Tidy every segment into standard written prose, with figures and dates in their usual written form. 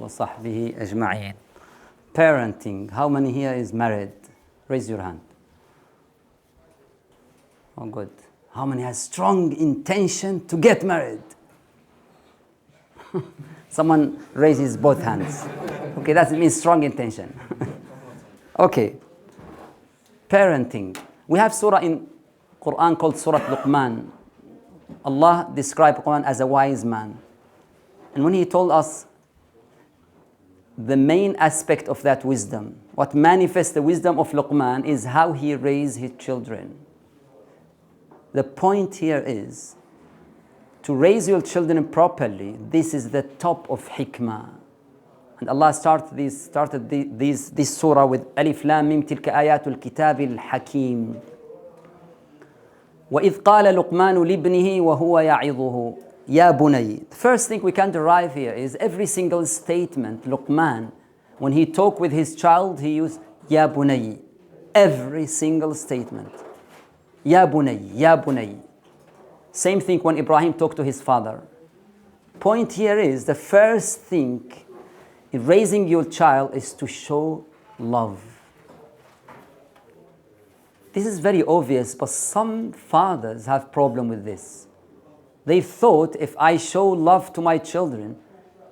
وصحبه أجمعين. Parenting. How many here is married? Raise your hand. Oh, good. How many has strong intention to get married? Someone raises both hands. Okay, that means strong intention. Okay. Parenting. We have surah in Quran called Surah Luqman. Allah described Quran as a wise man. And when He told us the main aspect of that wisdom, what manifests the wisdom of Luqman is how he raised his children. The point here is to raise your children properly. This is the top of hikmah. And Allah started this surah with Alif Lam Mim Tilka Ayatul Kitabil Hakim. وَإِذْ قَالَ لُقْمَانُ لِابْنِهِ وَهُوَ يَعِظُهُ يَا بُنَيَّ. The first thing we can derive here is every single statement, Luqman, when he talked with his child, he used يَا بُنَيَّ. Every single statement. يَا بُنَيَّ, يَا بُنَيَّ. Same thing when Ibrahim talked to his father. Point here is the first thing in raising your child is to show love. This is very obvious, but some fathers have problem with this. They thought if I show love to my children,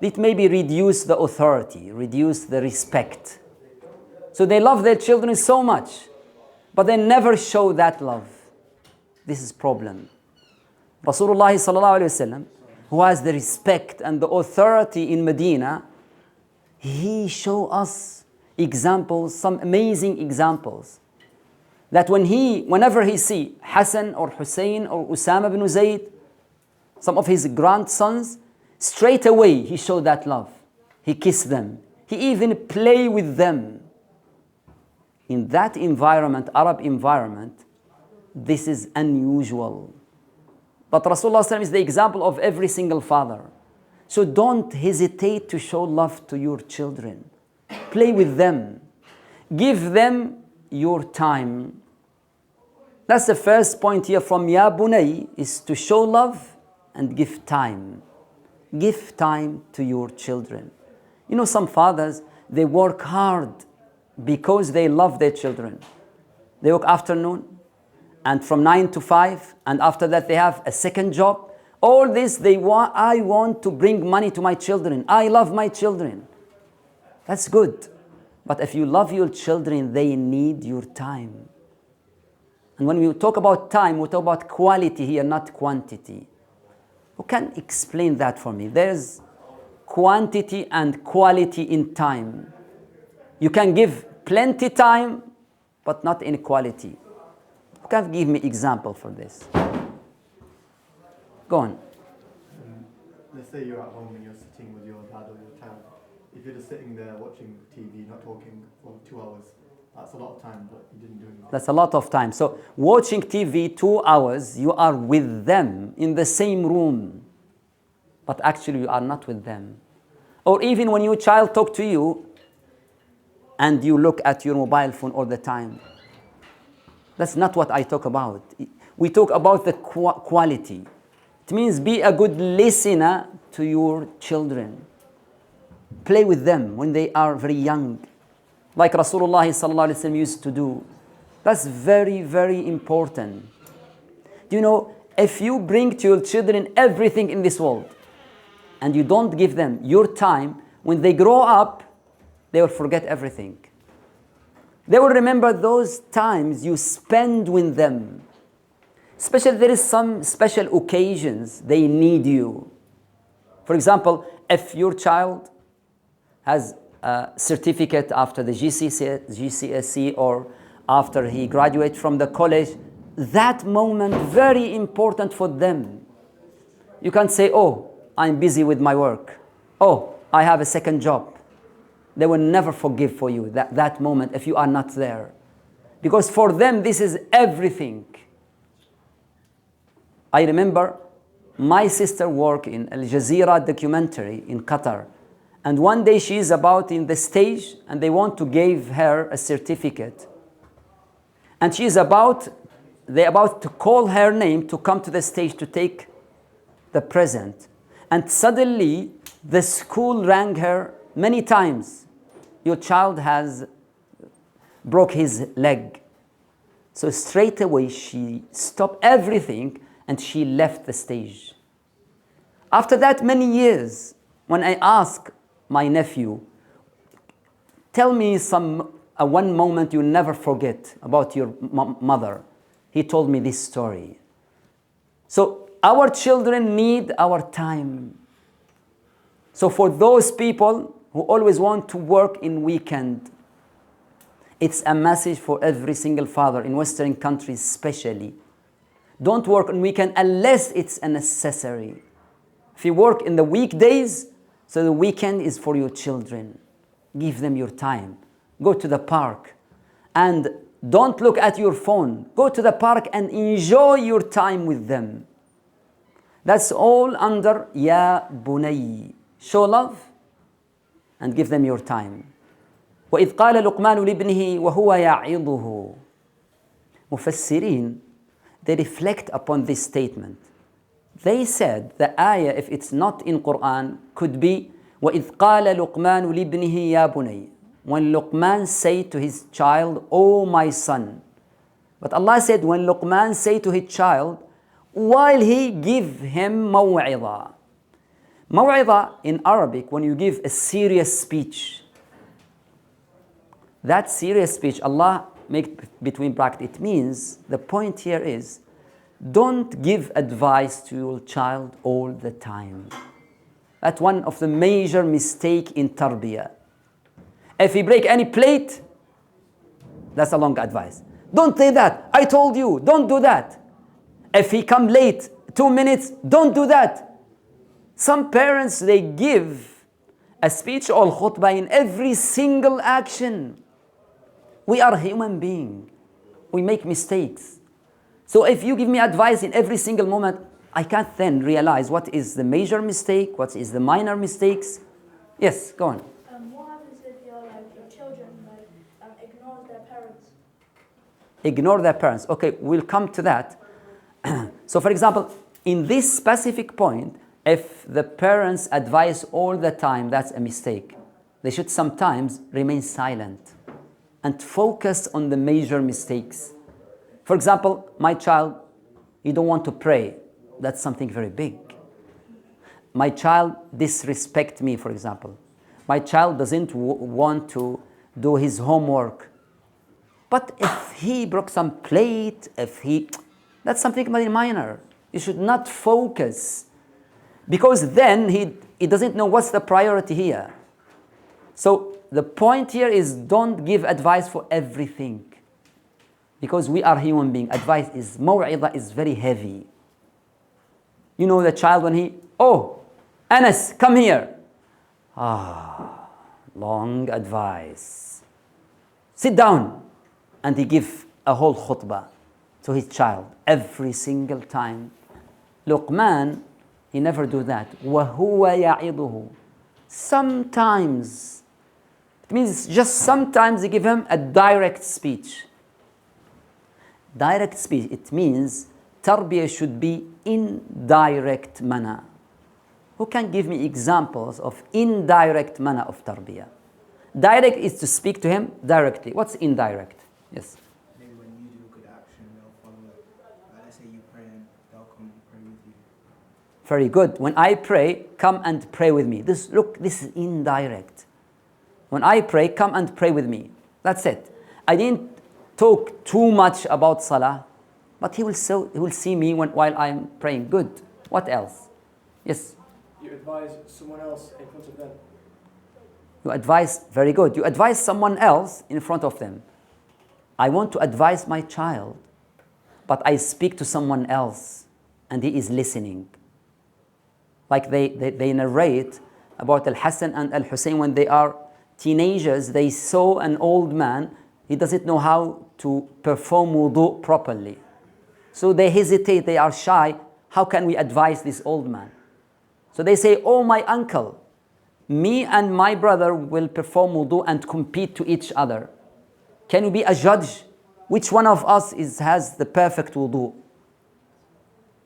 it maybe reduce the authority, reduce the respect. So they love their children so much, but they never show that love. This is problem. Rasulullah sallallahu alaihi wasallam, who has the respect and the authority in Medina, he showed us examples, some amazing examples. That whenever he see Hassan or Hussein or Usama bin Zayd, some of his grandsons, straight away he showed that love. He kissed them. He even play with them. In that environment, Arab environment, this is unusual. But Rasulullah is the example of every single father. So don't hesitate to show love to your children. Play with them. Give them your time. That's the first point here from Ya Bunay, is to show love and give time. Give time to your children. You know, some fathers, they work hard because they love their children. They work afternoon and from 9 to 5, and after that they have a second job. All this I want to bring money to my children. I love my children. That's good. But if you love your children, they need your time. And when we talk about time, we talk about quality here, not quantity. Who can explain that for me? There's quantity and quality in time. You can give plenty time, but not in quality. Who can give me example for this? Go on. Let's say you're at home and you're sitting with your dad or your child. If you're just sitting there watching TV, not talking for 2 hours, that's a lot of time, but you didn't do anything. That's a lot of time. So watching TV 2 hours, you are with them in the same room, but actually you are not with them. Or even when your child talk to you and you look at your mobile phone all the time. That's not what I talk about. We talk about the quality. It means be a good listener to your children. Play with them when they are very young, like Rasulullah sallallahu alaihi wasallam used to do. That's very, very important. Do you know, if you bring to your children everything in this world and you don't give them your time, when they grow up, they will forget everything. They will remember those times you spend with them. Especially there is some special occasions they need you. For example, if your child has a certificate after the GCSE or after he graduates from the college, that moment very important for them. You can't say, oh, I'm busy with my work. Oh, I have a second job. They will never forgive for you that moment if you are not there. Because for them, this is everything. I remember my sister worked in Al Jazeera documentary in Qatar. And one day she is about in the stage and they want to give her a certificate. And they're about to call her name to come to the stage to take the present. And suddenly the school rang her many times. Your child has broke his leg. So straight away she stopped everything and she left the stage. After that many years, when I asked my nephew, tell me one moment you never forget about your mother, he told me this story. So our children need our time. So for those people who always want to work in weekend, it's a message for every single father in Western countries especially. Don't work on weekend unless it's a necessary. If you work in the weekdays, so the weekend is for your children. Give them your time. Go to the park. And don't look at your phone. Go to the park and enjoy your time with them. That's all under Ya Bunay. Show love and give them your time. وإذ قال لقمان لابنه وهو يعظه. Mufassirin, they reflect upon this statement. They said the ayah, if it's not in Quran, could be وإذ قال لقمان لابنه يا بني. When Luqman said to his child, "Oh my son." But Allah said when Luqman said to his child, while he give him موعظة. موعظة in Arabic, when you give a serious speech. That serious speech, Allah make between brackets, it means, the point here is, don't give advice to your child all the time. That's one of the major mistake in tarbiyah. If he break any plate, that's a long advice. Don't say that. I told you, don't do that. If he come late 2 minutes, don't do that. Some parents, they give a speech or khutbah in every single action. We are human beings. We make mistakes. So if you give me advice in every single moment, I can't then realize what is the major mistake, what is the minor mistakes. Yes, go on. What happens if your children ignore their parents? Ignore their parents. Okay, we'll come to that. So for example, in this specific point, if the parents advise all the time, that's a mistake. They should sometimes remain silent and focus on the major mistakes. For example, my child, you don't want to pray. That's something very big. My child disrespect me, for example. My child doesn't want to do his homework. But if he broke some plate, that's something very minor. You should not focus. Because then he doesn't know what's the priority here. So the point here is don't give advice for everything. Because we are human beings. Advice is, maw'idah is very heavy. You know the child when oh, Anas, come here. Long advice. Sit down. And he give a whole khutbah to his child every single time. Luqman, he never do that. وَهُوَ يَعِظُهُ. Sometimes, it means just sometimes he give him a direct speech. Direct speech, it means tarbiyah should be indirect manner. Who can give me examples of indirect manner of tarbiyah? Direct is to speak to him directly. What's indirect? Yes. Maybe when you do a good action, they'll follow it. Let's say you pray and they'll come and pray with you. Very good. When I pray, come and pray with me. This is indirect. When I pray, come and pray with me. That's it. I didn't talk too much about salah, but he will see me while I'm praying. Good. What else? Yes. You advise someone else in front of them. You advise, very good. You advise someone else in front of them. I want to advise my child, but I speak to someone else and he is listening. Like they narrate about Al-Hassan and Al-Hussein when they are teenagers, they saw an old man, he doesn't know how to perform wudu properly. So they hesitate, they are shy. How can we advise this old man? So they say, "Oh, my uncle, me and my brother will perform wudu and compete to each other. Can you be a judge? Which one of us has the perfect wudu?"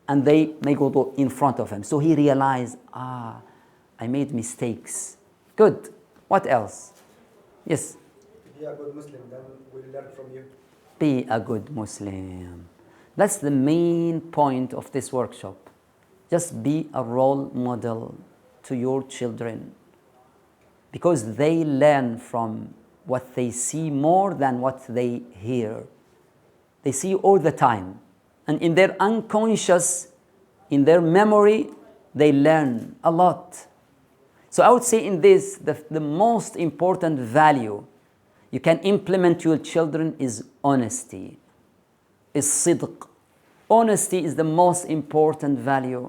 And they make wudu in front of him. So he realized, I made mistakes. Good. What else? Yes. Be a good Muslim, then we'll learn from you. Be a good Muslim. That's the main point of this workshop. Just be a role model to your children, because they learn from what they see more than what they hear. They see all the time, and in their unconscious, in their memory, they learn a lot. So I would say in this, the most important value you can implement to your children is honesty, is sidq. Honesty is the most important value.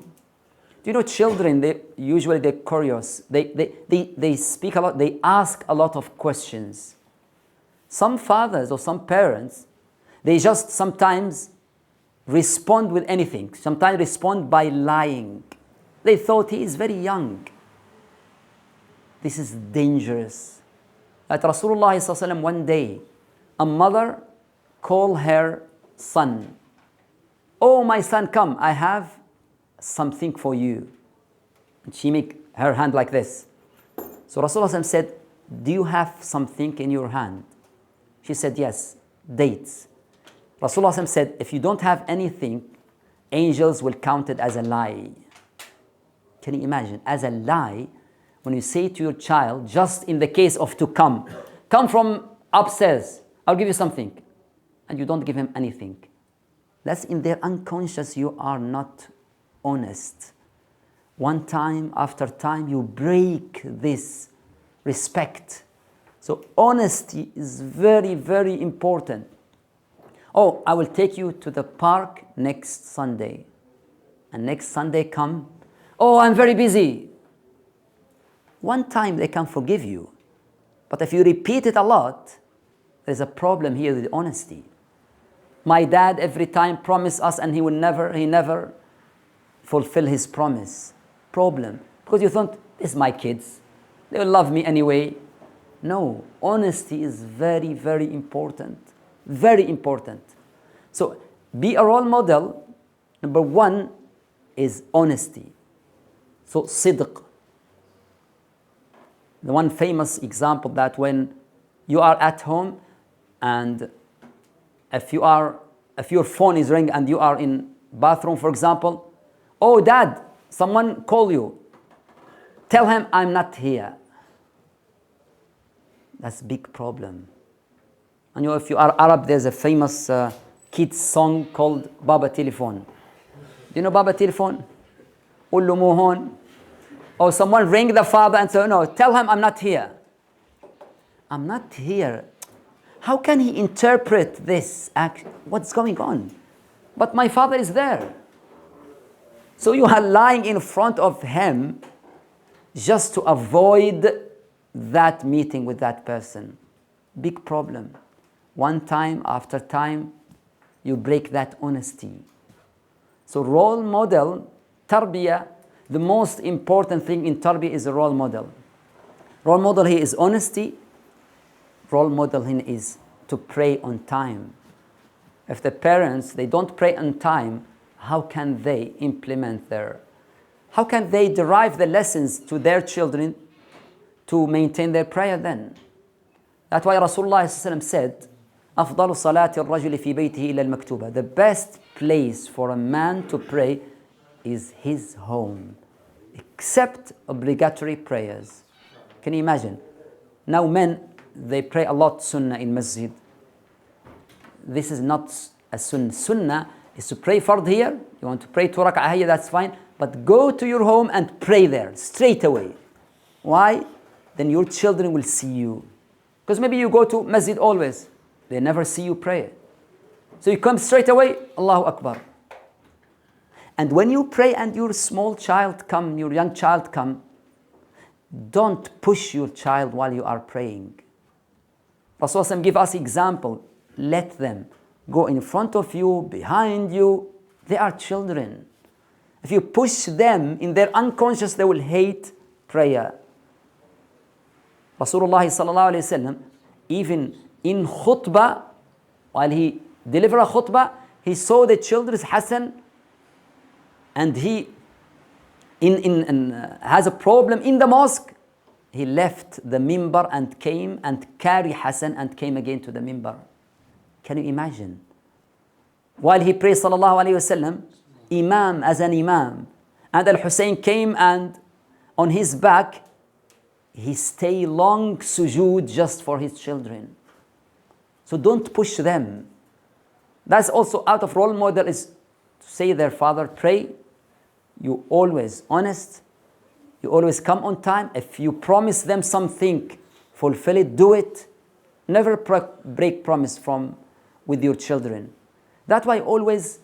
Do you know, children, they're curious. They speak a lot, they ask a lot of questions. Some fathers or some parents, they just sometimes respond with anything, sometimes respond by lying. They thought he is very young. This is dangerous. At Rasulullah one day, a mother called her son. Oh, my son, come, I have something for you. And she make her hand like this. So Rasulullah said, do you have something in your hand? She said, yes, dates. Rasulullah said, if you don't have anything, angels will count it as a lie. Can you imagine? As a lie, when you say to your child, just in the case of to come from upstairs, I'll give you something, and you don't give him anything. That's in their unconscious, you are not honest. One time after time, you break this respect. So honesty is very, very important. Oh, I will take you to the park next Sunday. And next Sunday come, oh, I'm very busy. One time they can forgive you. But if you repeat it a lot, there's a problem here with honesty. My dad every time promised us and he never fulfill his promise. Problem. Because you thought, this is my kids. They will love me anyway. No, honesty is very, very important. Very important. So be a role model. Number one is honesty. So sidq. The one famous example that when you are at home and if your phone is ringing and you are in bathroom, for example, oh dad, someone call you. Tell him I'm not here. That's a big problem. And you know, if you are Arab, there's a famous kids song called Baba Telephone. Do you know Baba Telephone? Ullu Muhon. Or someone ring the father and say, no, tell him I'm not here. I'm not here. How can he interpret this act? What's going on? But my father is there. So you are lying in front of him just to avoid that meeting with that person. Big problem. One time after time, you break that honesty. So role model, tarbiyah, the most important thing in tarbiyah is a role model. Role model here is honesty. Role model here is to pray on time. If the parents, they don't pray on time, how can they implement how can they derive the lessons to their children to maintain their prayer then? That's why Rasulullah said, أفضل صلاة الرجل في بيته إلا المكتوبة. The best place for a man to pray is his home, except obligatory prayers. Can you imagine? Now men, they pray a lot sunnah in masjid. This is not a sunnah. Sunnah is to pray fard here. You want to pray 2 rak'ah here, that's fine. But go to your home and pray there straight away. Why? Then your children will see you. Because maybe you go to masjid always. They never see you pray. So you come straight away, Allahu Akbar. And when you pray and your small child come, your young child come, don't push your child while you are praying. Rasulullah give us example. Let them go in front of you, behind you. They are children. If you push them in their unconscious, they will hate prayer. Rasulullah sallallahu alayhi wasallam, even in khutbah, while he delivered a khutbah, he saw the children's Hassan, and he has a problem in the mosque. he left the minbar and came and carried Hassan and came again to the minbar. Can you imagine? While he prayed sallallahu alayhi wasallam, imam as an imam, and Al-Hussein came and on his back, he stayed long sujood just for his children. So don't push them. That's also out of role model is to say their father, pray, you always honest, you always come on time. If you promise them something, fulfill it, do it. Never break promise with your children. That's why always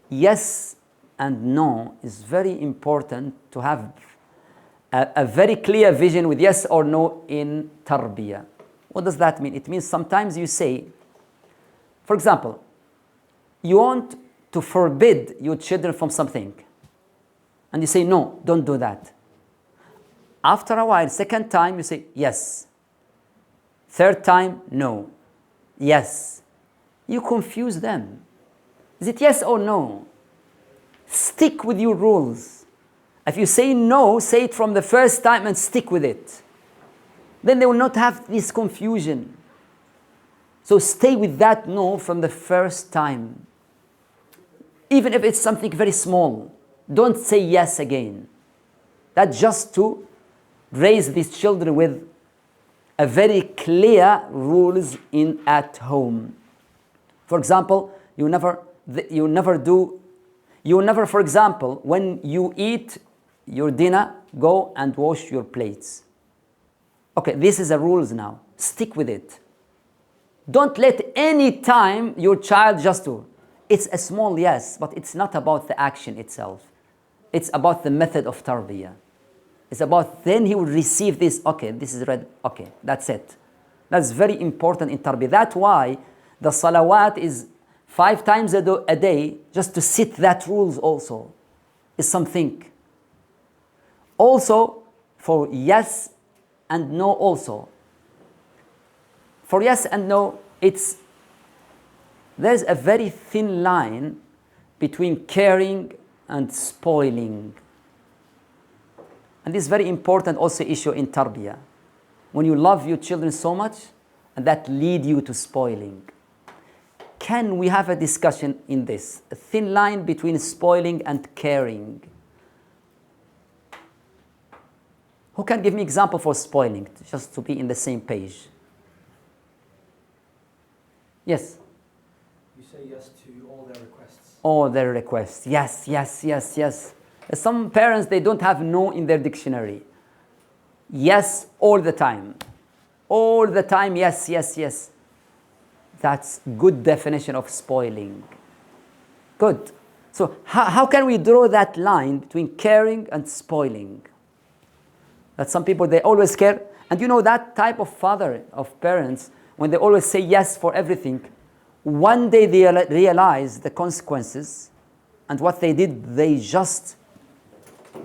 yes and no is very important to have a very clear vision with yes or no in tarbiyah. What does that mean? It means sometimes you say, for example, you want to forbid your children from something. And you say, no, don't do that. After a while, second time, you say, yes. Third time, no. Yes. You confuse them. Is it yes or no? Stick with your rules. If you say no, say it from the first time and stick with it. Then they will not have this confusion. So stay with that no from the first time. Even if it's something very small, don't say yes again. That's just to raise these children with a very clear rules at home. For example, you never, for example, when you eat your dinner, go and wash your plates. Okay, this is the rules now. Stick with it. Don't let any time your child just do. It's a small yes, but it's not about the action itself. It's about the method of tarbiyah. It's about then he will receive this, okay, this is read, okay, that's it. That's very important in tarbiyah. That's why the salawat is 5 times a day, just to sit that rules also is something. Also, for yes and no also. For yes and no, there's a very thin line between caring and spoiling. And this is very important also issue in tarbiyah. When you love your children so much, and that lead you to spoiling. Can we have a discussion in this? A thin line between spoiling and caring. Who can give me example for spoiling, just to be in the same page? Yes? You say yes to all their requests. All their requests. Yes, yes, yes, yes. Some parents, they don't have no in their dictionary. Yes, all the time. All the time, yes, yes, yes. That's good definition of spoiling. Good. So how can we draw that line between caring and spoiling? That some people, they always care. And you know that type of father, of parents, when they always say yes for everything, one day they realize the consequences, and what they did, they just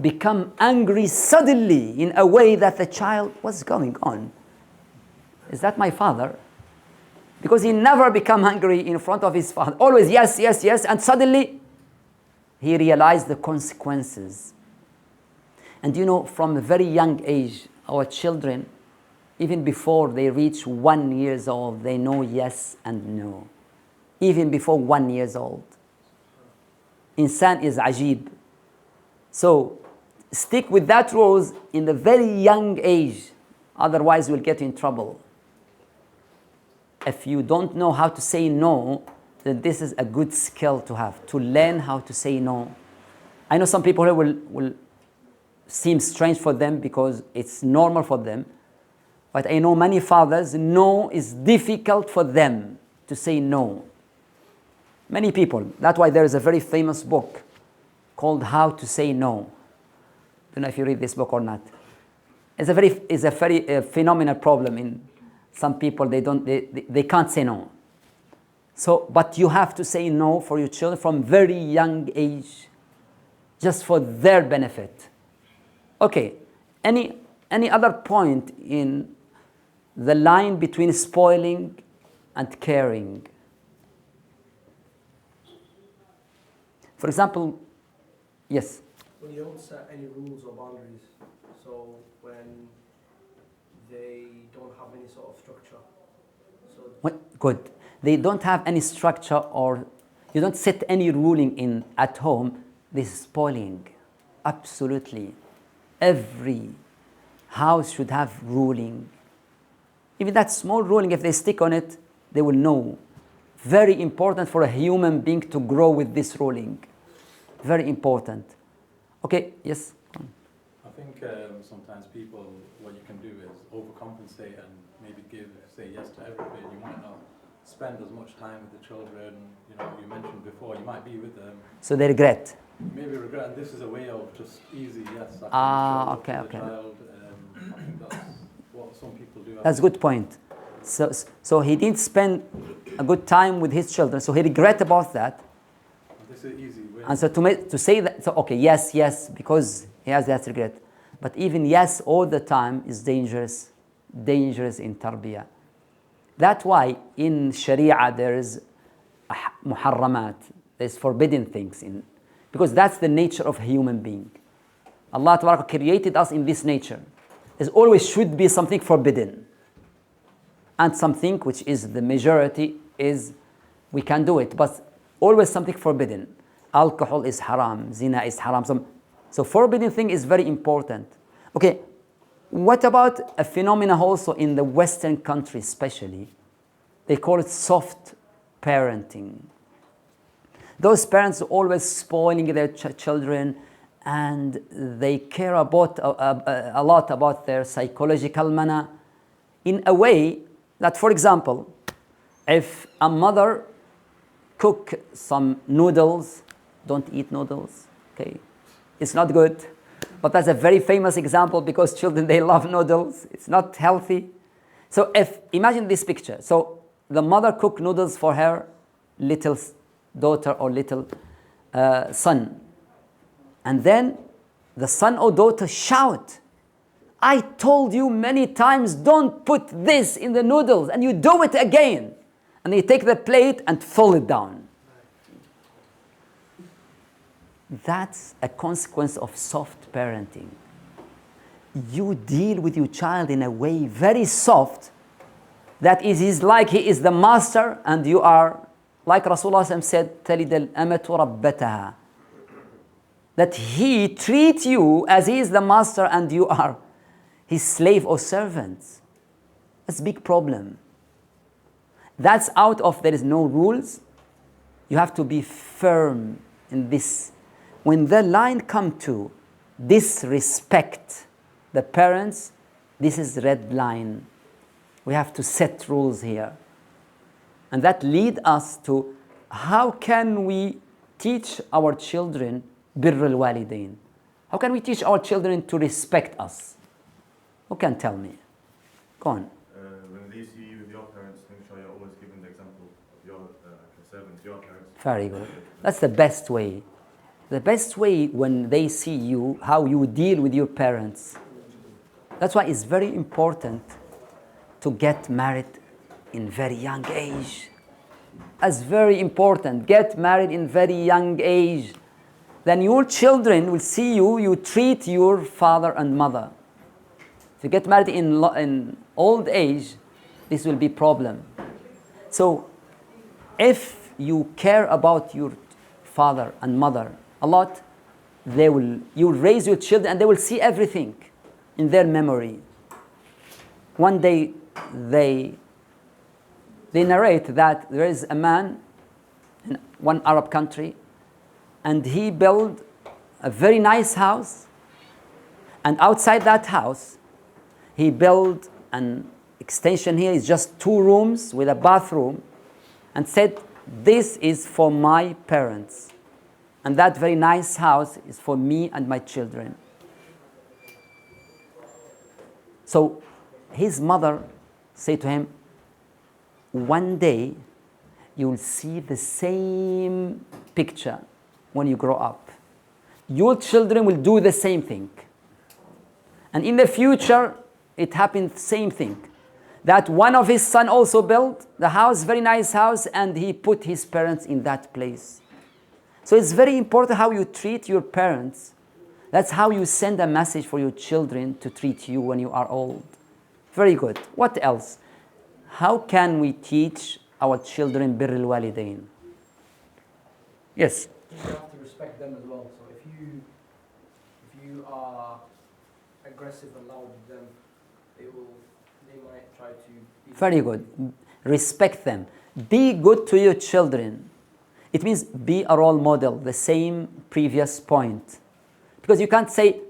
become angry suddenly in a way that the child, what's going on? Is that my father? Because he never become angry in front of his father. Always yes, yes, yes, and suddenly he realized the consequences. And you know, from a very young age, our children, even before they reach 1 year old, they know yes and no. Even before 1 year old. Insan is ajib. So stick with that rules in the very young age, otherwise you'll get in trouble. If you don't know how to say no, then this is a good skill to have, to learn how to say no. I know some people here will seem strange for them because it's normal for them, but I know many fathers, no is difficult for them to say no. Many people. That's why there is a very famous book called How to Say No. I don't know if you read this book or not. It's a very phenomenal problem in some people. They can't say no. So, but you have to say no for your children from very young age, just for their benefit. Okay. Any other point in the line between spoiling and caring? For example, yes. When you don't set any rules or boundaries, so when they don't have any sort of structure. So Good. They don't have any structure, or you don't set any ruling in at home. This is spoiling. Absolutely. Every house should have ruling. Even that small ruling, if they stick on it, they will know. Very important for a human being to grow with this ruling. Very important. Okay, yes? I think sometimes people, what you can do is overcompensate and maybe say yes to everything. You might not spend as much time with the children. You know, you mentioned before, you might be with them. So they regret. Maybe regret, and this is a way of just easy yes. I can show love Okay, to the okay. child. I think that's what some people do. That's a good point. So he didn't spend a good time with his children, so he regret about that. This is easy way. And so to say that, so okay, yes, because he has that regret. But even yes all the time is dangerous in tarbiyah. That's why in Sharia there is muharramat, there's forbidden things in, because that's the nature of a human being. Allah Ta'ala created us in this nature. There always should be something forbidden. And something which is the majority is we can do it, but always something forbidden. Alcohol is haram, zina is haram. So forbidden thing is very important. Okay, what about a phenomenon also in the Western countries especially? They call it soft parenting. Those parents are always spoiling their children, and they care about a lot about their psychological manner in a way that, for example, if a mother cook some noodles, don't eat noodles, okay? It's not good, but that's a very famous example because children, they love noodles. It's not healthy. So imagine this picture. So the mother cook noodles for her little daughter or little son. And then the son or daughter shout, I told you many times, don't put this in the noodles, and you do it again. And they take the plate and fall it down. That's a consequence of soft parenting. You deal with your child in a way very soft, that is like he is the master and you are, like Rasulullah said, تَلِدَ الْأَمَةُ رَبَّتَهَا, that he treats you as he is the master and you are his slave or servant. That's a big problem. That's out of, there is no rules. You have to be firm in this. When the line comes to disrespect the parents, this is the red line. We have to set rules here. And that leads us to how can we teach our children birr al-walidain? How can we teach our children to respect us? Who can tell me? Go on. When they see you with your parents, make sure you're always giving the example of your servants, your parents. Very good. That's the best way. The best way when they see you, how you deal with your parents. That's why it's very important to get married in very young age. That's very important. Get married in very young age. Then your children will see you treat your father and mother. If you get married in old age, this will be problem. So if you care about your father and mother a lot, you raise your children and they will see everything in their memory. One day they narrate that there is a man in one Arab country and he built a very nice house, and outside that house he built an extension. Here is just 2 rooms with a bathroom, and said, this is for my parents, and that very nice house is for me and my children. So his mother said to him, one day you will see the same picture when you grow up. Your children will do the same thing. And in the future, it happened same thing. That one of his son also built the house, very nice house, and he put his parents in that place. So it's very important how you treat your parents. That's how you send a message for your children to treat you when you are old. Very good. What else? How can we teach our children birr al-walidain? Yes. You have to respect them as well. So if you are aggressive and loud with them, they might try to be Very good. Respect them. Be good to your children. It means be a role model, the same previous point. Because you can't say,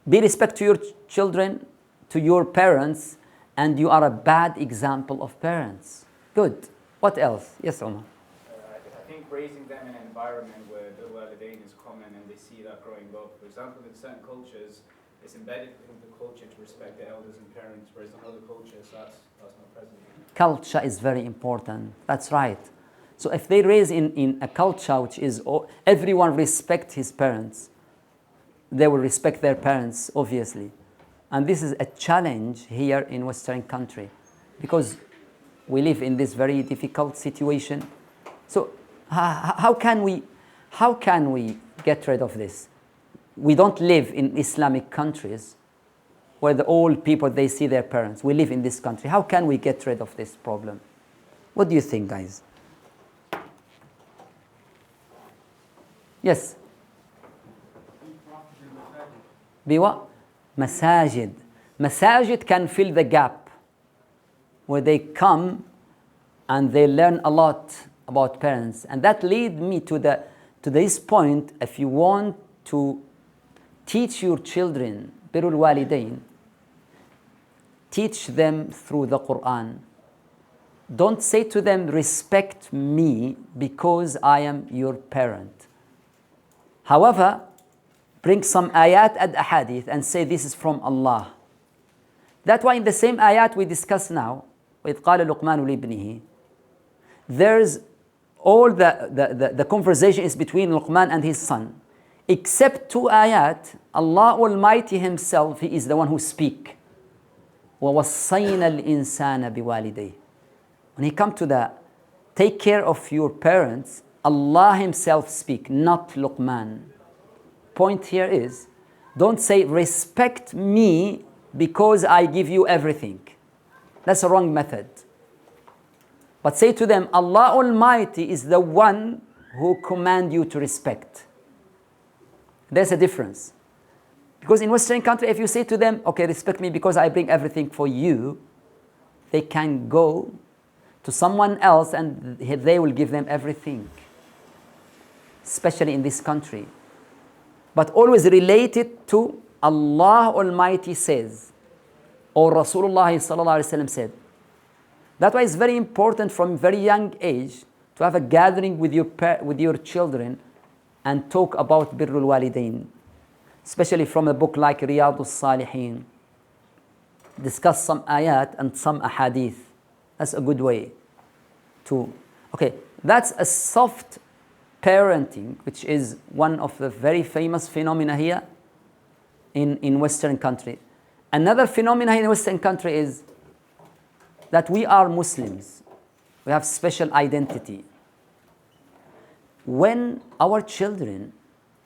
be respect to your children, to your parents, and you are a bad example of parents. Good. What else? Yes, Omar. I think raising them in an environment where the walidain is common and they see that growing up. For example, in certain cultures, it's embedded in the culture to respect the elders and parents, whereas in other cultures, that's not present. Culture is very important. That's right. So if they raise in a culture which is everyone respect his parents, they will respect their parents, obviously. And this is a challenge here in Western country because we live in this very difficult situation. So how can we get rid of this? We don't live in Islamic countries where the old people, they see their parents. We live in this country. How can we get rid of this problem? What do you think, guys? Yes? Be what? Masajid. Masajid can fill the gap where they come and they learn a lot about parents. And that leads me to this point. If you want to teach your children birrul walidain, teach them through the Quran. Don't say to them, respect me because I am your parent. However, bring some ayat and ahadith and say this is from Allah. That's why in the same ayat we discuss now, وَإِذْ قَالَ لُقْمَانُ لِابْنِهِ, there's all the conversation is between Luqman and his son. Except two ayat, Allah Almighty Himself, He is the one who speaks. وَوَصَّيْنَا الْإِنسَانَ بِوَالِدَيْهِ. When He comes to the take care of your parents, Allah Himself speaks, not Luqman. Point here is, don't say respect me because I give you everything. That's a wrong method. But say to them, Allah Almighty is the one who commands you to respect. There's a difference. Because in Western country, if you say to them, okay, respect me because I bring everything for you, they can go to someone else and they will give them everything. Especially in this country. But always related to Allah Almighty says, or Rasulullah Sallallahu Alaihi Wasallam said. That's why it's very important from very young age to have a gathering with your children and talk about birrul walidain, especially from a book like Riyadus Salihin. Discuss some ayat and some ahadith. That's a good way to, okay, that's a soft parenting, which is one of the very famous phenomena here in Western country. Another phenomena in Western country is that we are Muslims. We have special identity. When our children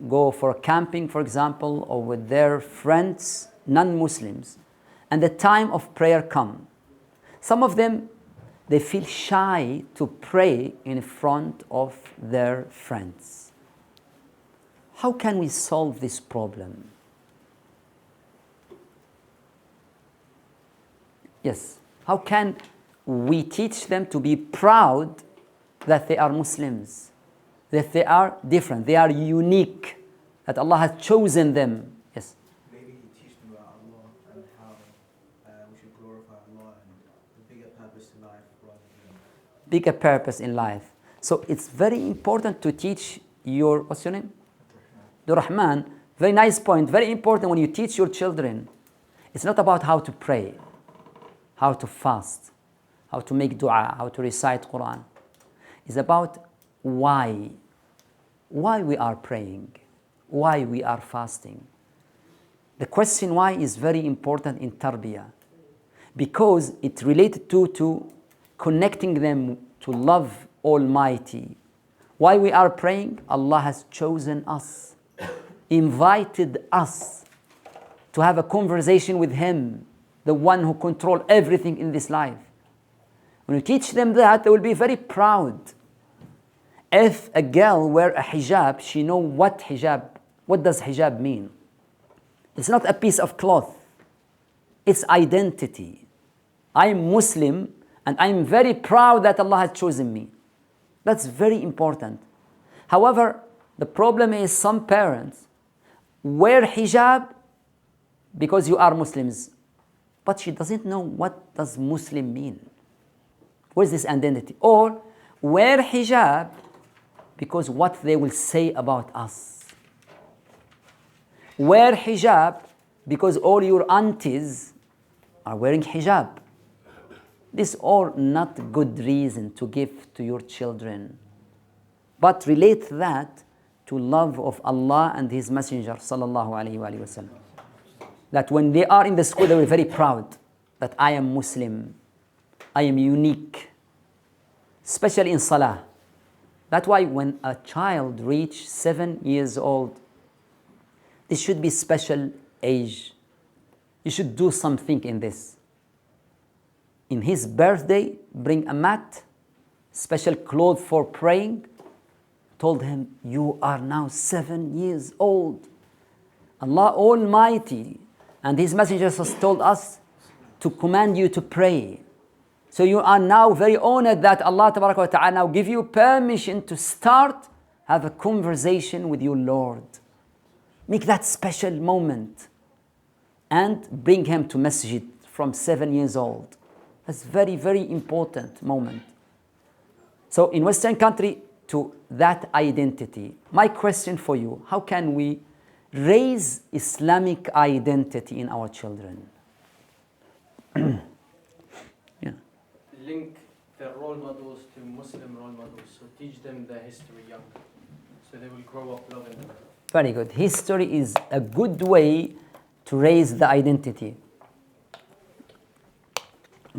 go for camping, for example, or with their friends, non-Muslims, and the time of prayer comes, some of them, they feel shy to pray in front of their friends. How can we solve this problem? Yes. How can we teach them to be proud that they are Muslims, that they are different, they are unique, that Allah has chosen them? Yes. Maybe you teach them about Allah and how we should glorify Allah and the bigger purpose in life rather than... Bigger purpose in life. So it's very important to teach your, what's your name? Rahman. Very nice point. Very important when you teach your children. It's not about how to pray, how to fast, how to make dua, how to recite Quran. It's about why. Why we are praying, why we are fasting. The question why is very important in tarbiyah because it related to connecting them to love Almighty. Why we are praying? Allah has chosen us, invited us to have a conversation with Him. the one who controls everything in this life. When you teach them that, they will be very proud. If a girl wear a hijab, she know what does hijab mean. It's not a piece of cloth. It's identity. I'm Muslim and I'm very proud that Allah has chosen me. That's very important. However, the problem is some parents wear hijab because you are Muslims, but she doesn't know what does Muslim mean. Where's this identity? Or wear hijab because what they will say about us. Wear hijab because all your aunties are wearing hijab. These are not good reason to give to your children. But relate that to love of Allah and His Messenger sallallahu alaihi wasallam. That when they are in the school, they will be very proud that I am Muslim, I am unique, especially in Salah. That's why when a child reaches 7 years old, this should be special age. You should do something in this. In his birthday, bring a mat, special clothes for praying. Told him, you are now 7 years old. Allah Almighty and His messengers has told us to command you to pray. So you are now very honored that Allah Tabaraka wa Ta'ala now give you permission to start, have a conversation with your Lord. Make that special moment and bring him to masjid from 7 years old. That's very, very important moment. So in Western country, to that identity, my question for you, how can we raise Islamic identity in our children? Yeah. Link the role models to Muslim role models, so teach them the history young, so they will grow up loving them. Very good. History is a good way to raise the identity.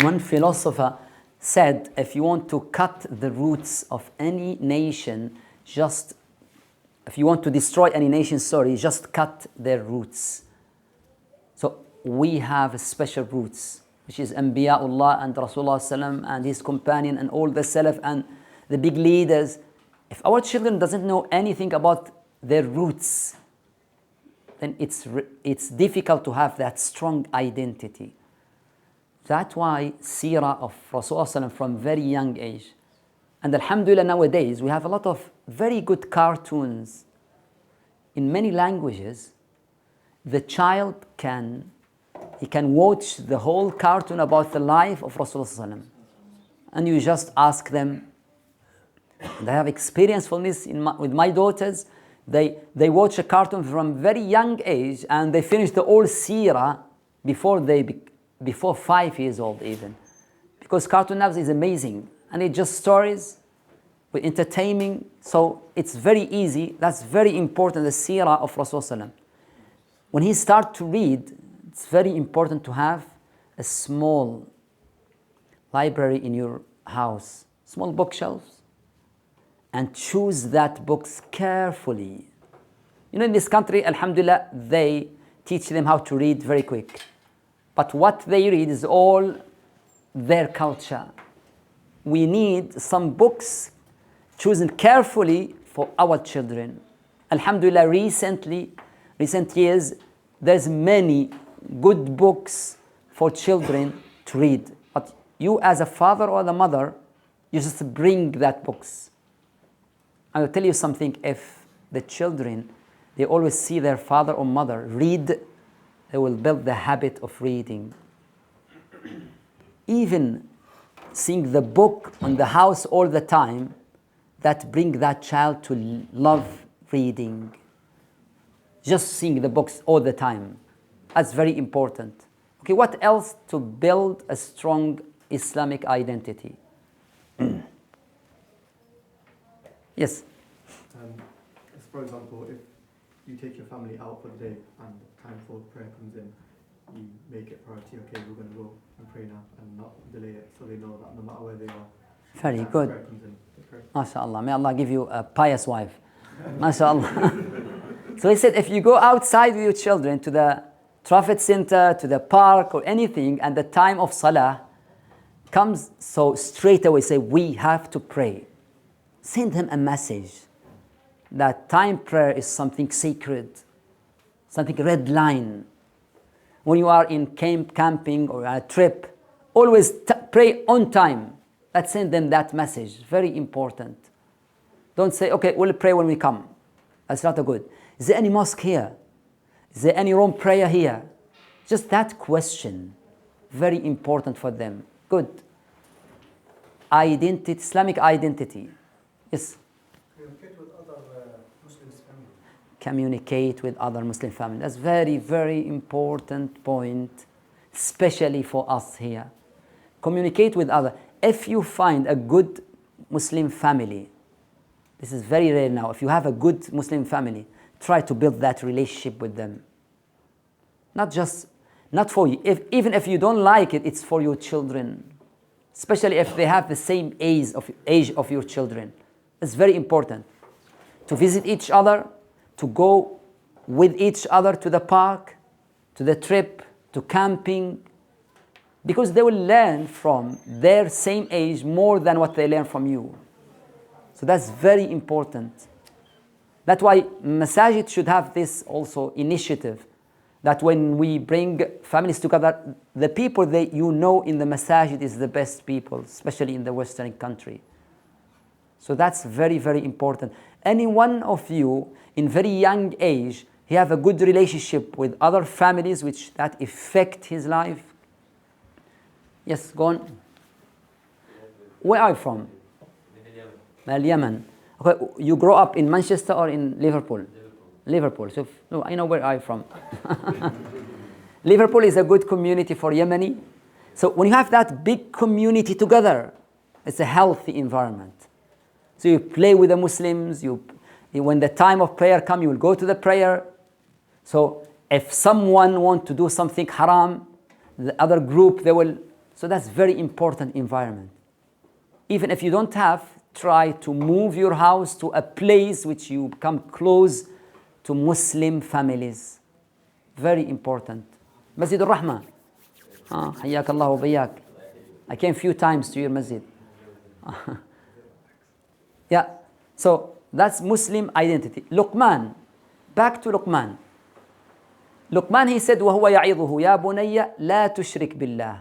One philosopher said, if you want to cut the roots of any nation, if you want to destroy any nation, just cut their roots. So we have special roots, which is Anbiya'ullah and Rasulullah sallam and his companion and all the Salaf and the big leaders. If our children doesn't know anything about their roots, then it's difficult to have that strong identity. That's why seerah of Rasulullah from very young age. And alhamdulillah, nowadays we have a lot of very good cartoons in many languages. The child can watch the whole cartoon about the life of Rasulullah. And you just ask them, and I have experience from this with my daughters. They watch a cartoon from very young age and they finish the whole seerah before 5 years old even. Because cartoon now is amazing and it's just stories with entertaining, so it's very easy. That's very important, the seerah of Rasulullah. When he starts to read, it's very important to have a small library in your house, small bookshelves, and choose that books carefully. You know, in this country, alhamdulillah, they teach them how to read very quick. But what they read is all their culture. We need some books chosen carefully for our children. Alhamdulillah, recent years, there's many good books for children to read. But you as a father or the mother, you just bring that books. I will tell you something, if the children, they always see their father or mother read, they will build the habit of reading. Even seeing the book on the house all the time, that bring that child to love reading. Just seeing the books all the time. That's very important. Okay, what else to build a strong Islamic identity? Yes? For example, if you take your family out for the day and time for prayer comes in, you make it priority, okay, we're going to go and pray now and not delay it, so they know that no matter where they are, very good. prayer comes in, they pray. MashaAllah, may Allah give you a pious wife. MashaAllah. So he said, if you go outside with your children to traffic center, to the park or anything, and the time of salah comes, so straight away say, we have to pray. Send him a message that time prayer is something sacred, something red line. When you are in camping or on a trip, always pray on time. Let's send them that message. Very important. Don't say, okay, we'll pray when we come. That's not a good. Is there any mosque here? Is there any room prayer here? Just that question. Very important for them. Good. Identity, Islamic identity. Yes? Communicate with other Muslims' family. Communicate with other Muslim families. That's very, very important point, especially for us here. Communicate with other. If you find a good Muslim family, this is very rare now. If you have a good Muslim family, try to build that relationship with them. Not for you. Even if you don't like it, it's for your children. Especially if they have the same age of your children. It's very important to visit each other, to go with each other to the park, to the trip, to camping, because they will learn from their same age more than what they learn from you. So that's very important. That's why masajid should have this also initiative, that when we bring families together, the people that you know in the masajid is the best people, especially in the Western country. So that's very, very important. Any one of you in very young age, he have a good relationship with other families which that affect his life. Yes, go on. Where are you from? Yemen. Okay, you grow up in Manchester or in Liverpool? Liverpool. So no, I know where I'm from. Liverpool is a good community for Yemeni. So when you have that big community together, it's a healthy environment. So you play with the Muslims. When the time of prayer comes, you will go to the prayer. So if someone wants to do something haram, the other group, they will. So that's very important environment. Even if you don't have, try to move your house to a place which you come close to Muslim families. Very important. Masjid al-Rahma. حياك الله وبياك. I came a few times to your masjid. Yeah, so that's Muslim identity. Luqman, back to Luqman. Luqman, he said, وَهُوَ يَعِظُهُ يَا بُنَيَّ لَا تُشْرِكْ بِاللَّهِ.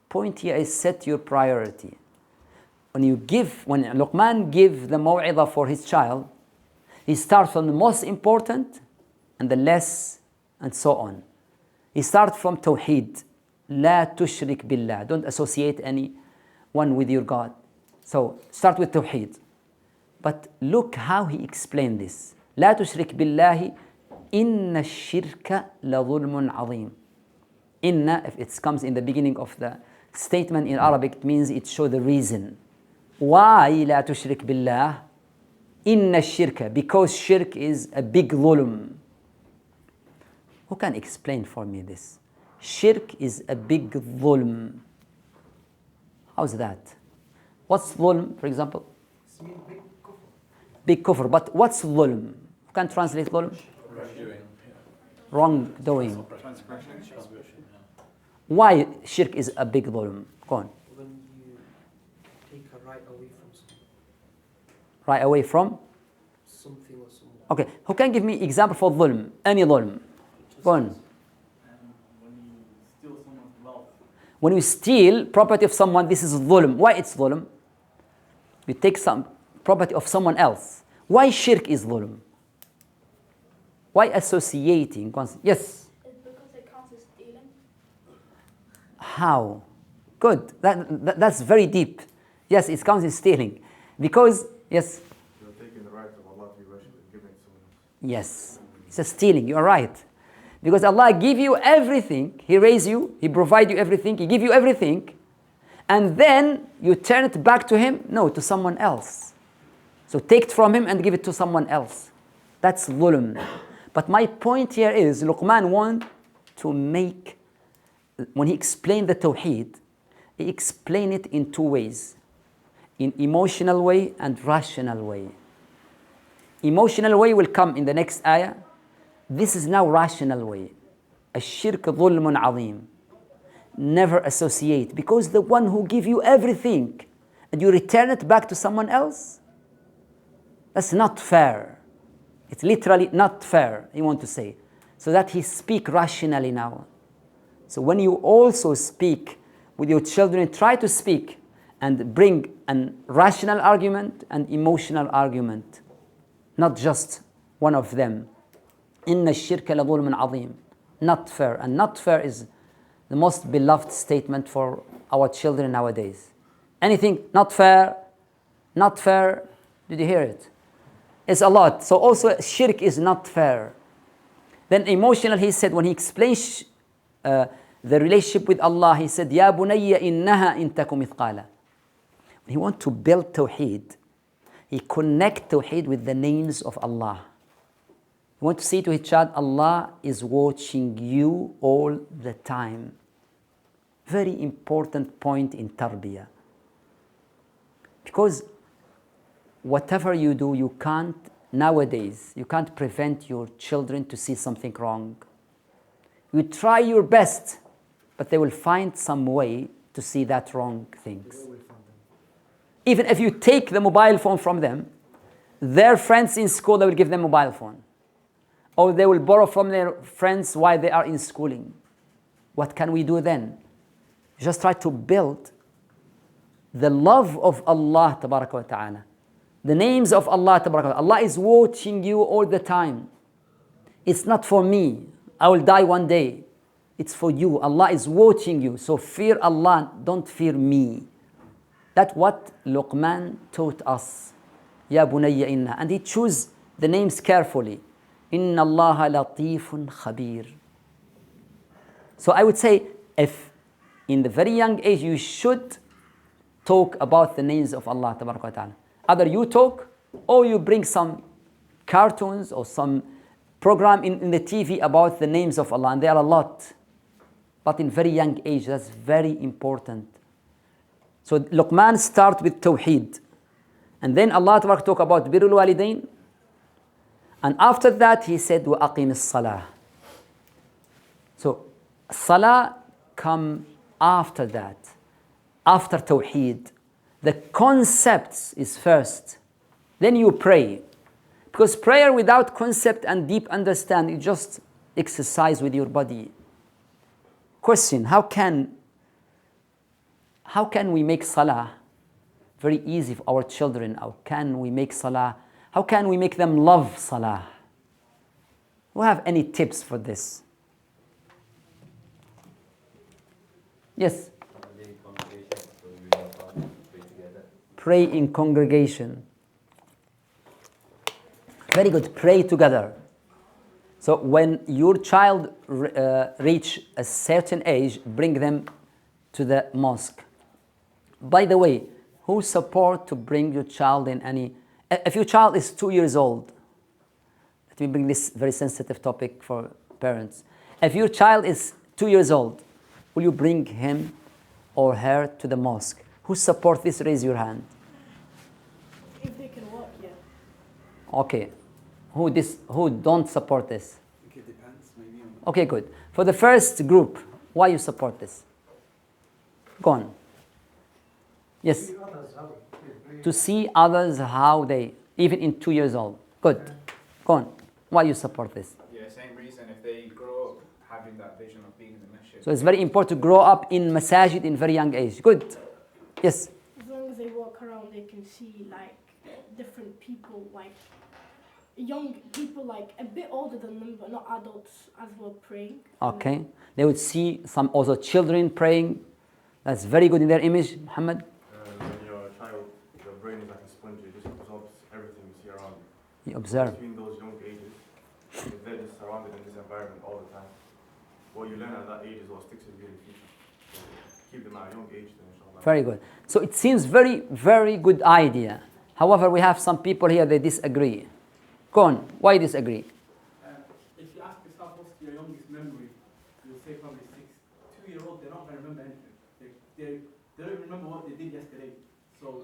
Point here is set your priority. When Luqman gives the maw'idah for his child, he starts from the most important and the less and so on. He starts from Tawheed. لا تشرك بالله. Don't associate anyone with your God. So start with Tawheed. But look how he explained this. لا تشرك بالله إن الشرك لظلم عظيم. Inna, if it comes in the beginning of the statement in Arabic, it means it shows the reason. Why لا تشرك بالله إن الشرك? Because shirk is a big dhulm. Who can explain for me this? Shirk is a big dhulm. How's that? What's dhulm, for example? Big kufr. But what's dhulm? Who can translate dhulm? Wrongdoing. Why shirk is a big dhulm? Go on. When you take a right away from something. Right away from? Something or someone. Okay, who can give me example for dhulm? Any dhulm? Go on. When you steal someone's wealth. When you steal property of someone, this is dhulm. Why it's dhulm? You take some property of someone else. Why shirk is dhulm? Why associating? Yes? It's because it counts as stealing. How? Good. That's very deep. Yes, it counts as stealing. Because, yes? You're taking the right of Allah to be worshipped and giving it to someone else. Yes. It's a stealing. You are right. Because Allah give you everything. He raised you. He provide you everything. He give you everything. And then you turn it back to Him? No, to someone else. So take it from Him and give it to someone else. That's dhulm. But my point here is, Luqman want to make, when he explained the Tawheed, he explained it in two ways. In emotional way and rational way. Emotional way will come in the next ayah. This is now rational way. الشرك ظلم عظيم. Never associate, because the one who give you everything and you return it back to someone else, that's not fair. It's literally not fair, he want to say. So that he speak rationally now. So when you also speak with your children, try to speak and bring an rational argument and emotional argument, not just one of them. إن الشرك لظلم عظيم. Not fair. And not fair is the most beloved statement for our children nowadays. Anything not fair, not fair. Did you hear it? It's a lot. So also shirk is not fair. Then emotional, he said, when he explains the relationship with Allah, he said, يا بني إنها إن تك مثقالا. When he want to build tawheed, he connect tawheed with the names of Allah. He want to say to his child, Allah is watching you all the time. Very important point in tarbiyah. Because whatever you do, you can't, nowadays, you can't prevent your children to see something wrong. You try your best, but they will find some way to see that wrong things. Even if you take the mobile phone from them, their friends in school, they will give them mobile phone. Or they will borrow from their friends while they are in schooling. What can we do then? Just try to build the love of Allah tabaraka wa ta'ala. The names of Allah tabaraka wa ta'ala. Allah is watching you all the time. It's not for me. I will die one day. It's for you. Allah is watching you. So fear Allah, don't fear me. That's what Luqman taught us. Ya bunayya inna. And he chose the names carefully. Inna Allah latifun khabir. So I would say, if in the very young age you should talk about the names of Allah tabaraka wa ta'ala. Either you talk or you bring some cartoons or some program in the TV about the names of Allah, and there are a lot. But in very young age, that's very important. So Luqman start with Tawheed. And then Allah tabaraka talk about Birrul Walidain. And after that, he said, وَأَقِمِ الصَّلَاةِ. So, Salah come after that, after Tawheed. The concepts is first. Then you pray. Because prayer without concept and deep understanding is just exercise with your body. Question, how can we make Salah very easy for our children? How can we make Salah? How can we make them love Salah? Do you have any tips for this? Yes? Pray in congregation. Very good, pray together. So when your child reach a certain age, bring them to the mosque. By the way, who support to bring your child in any... If your child is 2 years old, let me bring this very sensitive topic for parents. If your child is 2 years old, will you bring him or her to the mosque? Who support this? Raise your hand. If they can walk, yeah. Okay. Who don't support this? I think it depends, maybe. Okay, good. For the first group, why you support this? Go on. Yes. To see others how they, even in 2 years old. Good. Go on. Why you support this? Yeah, same reason. If they grow up having that vision of being in the masjid. So it's very important to grow up in masajid in very young age. Good. Yes. As long as they walk around, they can see like different people, like young people, like a bit older than them, but not adults, as well praying. Okay. They would see some also children praying. That's very good in their image, Muhammad. When you're a child, your brain is like a sponge. It just absorbs everything you see around you. You observe. Between those young ages, if they're just surrounded in this environment all the time, what you learn at that age is what sticks with you in the future. So keep them at a young age then, inshallah. Very good. So it seems very, very good idea. However, we have some people here, they disagree. Go on. Why disagree? If you ask yourself what's your youngest memory, you'll say probably 6. 2-year-old, they're not going to remember anything. They don't remember what they did yesterday. So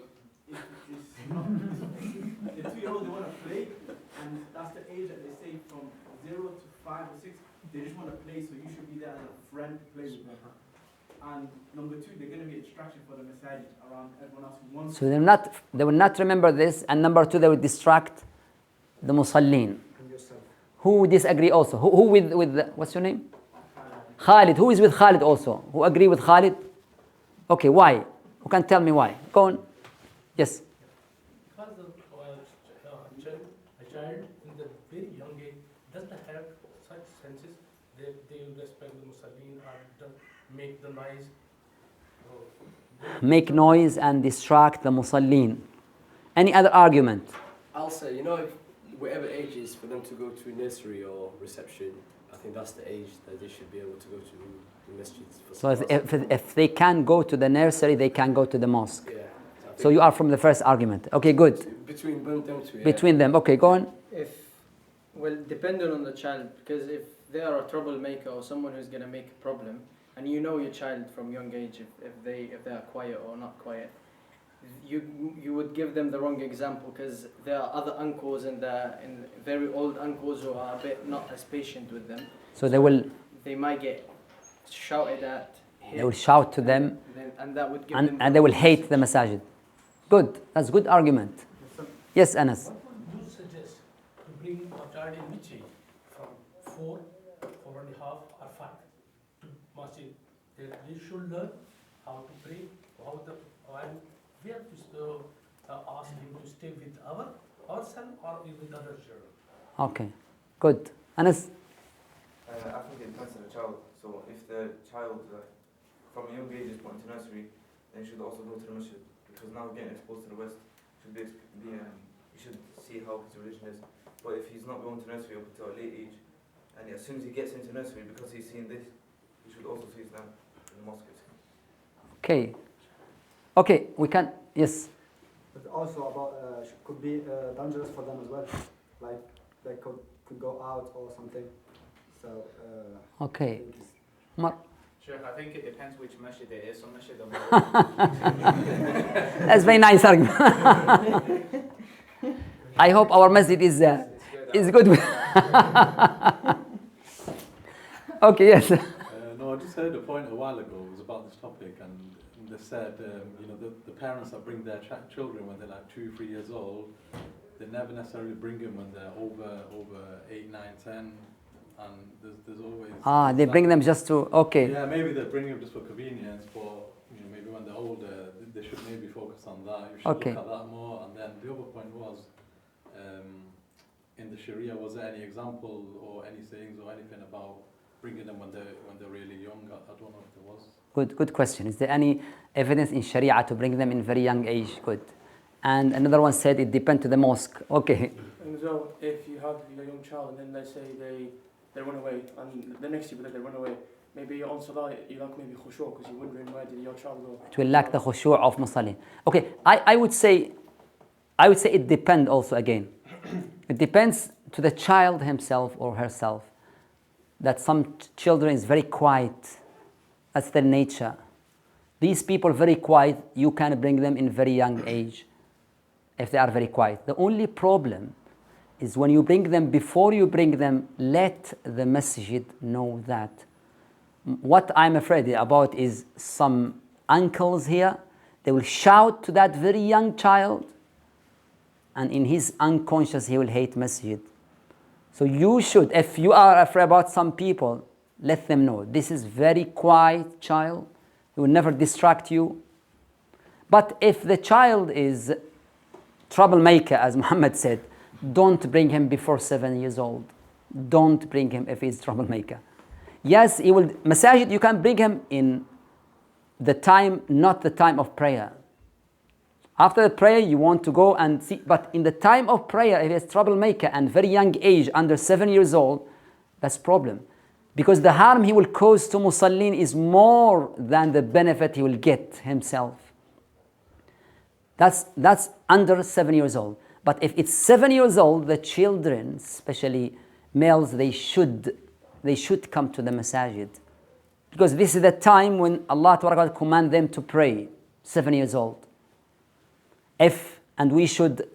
it's not. The 2-year-old, they want to play, and that's the age that they say from 0 to 5 or 6. They just want to play, so you should be there as a friend to play with them. And number 2, they're going to be a distraction for the masajid around everyone else who wants. So they will not remember this, and number 2, they will distract the musallin. Who disagree also? Who with what's your name? Khalid. Who is with Khalid also? Who agree with Khalid? Okay, why? Who can tell me why? Go on. Yes. Because a child in the very young age doesn't have such senses that they will respect the musallin or make the noise. Make noise and distract the musallin. Any other argument? I'll say, you know, if whatever age is for them to go to nursery or reception, I think that's the age that they should be able to go to the masjids. So if they can go to the nursery, they can go to the mosque. Yeah. So you are from the first argument. Okay, good. Between them two, yeah. Between them. Okay, go on. Well, depending on the child, because if they are a troublemaker or someone who's going to make a problem, and you know your child from young age if they are quiet or not quiet, you would give them the wrong example, because there are other uncles and very old uncles who are a bit not as patient with them. So they might get shouted at. They will shout to them, and that would give them. And they will hate the masajid. Good. That's a good argument. Yes, Anas. What would you suggest to bring a child in which age? From 4, 4.5, or 5 to masjid? They should learn how to pray, and where to ask him to stay with ourselves or with other children. Okay, good. Anas? I think it depends on the child. So if the child from a young age is put into nursery, then he should also go to the masjid, because now getting exposed to the West should you should see how his religion is. But if he's not going to nursery up until a late age, and as soon as he gets into nursery, because he's seen this, he should also see Islam in the mosques. Okay, we can, yes. But also about could be dangerous for them as well. Like they could go out or something. So. Okay. Umar? Sheikh, I think it depends which masjid it is. Some masjid That's very nice argument. I hope our masjid is good. Okay, yes. No, I just heard a point a while ago. It was about this topic, and they said, the parents that bring their children when they're like 2, 3 years old, they never necessarily bring them when they're over 8, 9, 10. And there's always... they bring them just to, okay. Yeah, maybe they bring them just for convenience, but maybe when they're older, they should maybe focus on that. You should look at that more. And then the other point was, in the Sharia, was there any example or any sayings or anything about bringing them when they're really young? I don't know if there was. Good question. Is there any evidence in Sharia to bring them in very young age? Good. And another one said it depends to the mosque. Okay. And so if you have a young child and then they say they run away, and the next year they run away, maybe on salah you lack maybe khushu', because you're wondering where did your child go. It will lack the khushu' of musallin. Okay, I would say it depends also again. It depends to the child himself or herself. That some children is very quiet. That's their nature. These people very quiet, you can bring them in very young age if they are very quiet. The only problem is when you bring them, before you bring them, let the masjid know that. What I'm afraid about is some uncles here, they will shout to that very young child, and in his unconscious he will hate masjid. So you should, if you are afraid about some people, let them know, this is very quiet child, he will never distract you. But if the child is troublemaker, as Muhammad said, don't bring him before 7 years old. Don't bring him if he's troublemaker. Yes, he will. Masajid, you can bring him in the time, not the time of prayer. After the prayer, you want to go and see. But in the time of prayer, if he's troublemaker and very young age, under 7 years old, that's problem. Because the harm he will cause to musallin is more than the benefit he will get himself. That's under 7 years old. But if it's 7 years old, the children, especially males, they should come to the masajid. Because this is the time when Allah Ta'ala command them to pray, 7 years old. And we should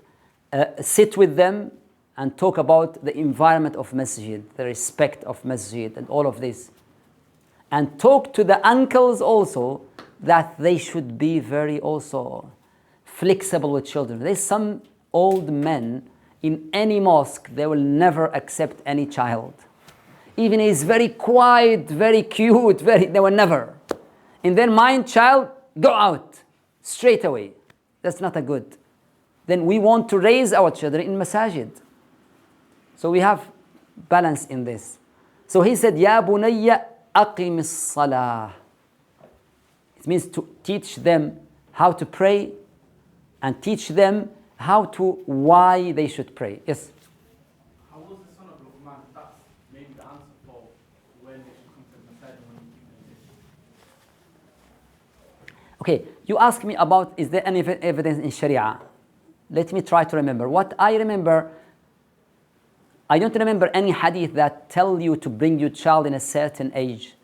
sit with them and talk about the environment of masjid, the respect of masjid and all of this. And talk to the uncles also that they should be very also flexible with children. There's some old men in any mosque, they will never accept any child. Even he's very quiet, very cute, they will never. In their mind, child, go out straight away. That's not a good. Then we want to raise our children in masajid. So we have balance in this. So he said, Ya bunayya aqim as-salah. It means to teach them how to pray and teach them why they should pray. Yes? How was the son of Luqman? That's maybe the answer for when they should come to the masajid when you this. Okay, you asked me about is there any evidence in Sharia? Let me try to remember. What I remember, I don't remember any hadith that tell you to bring your child in a certain age.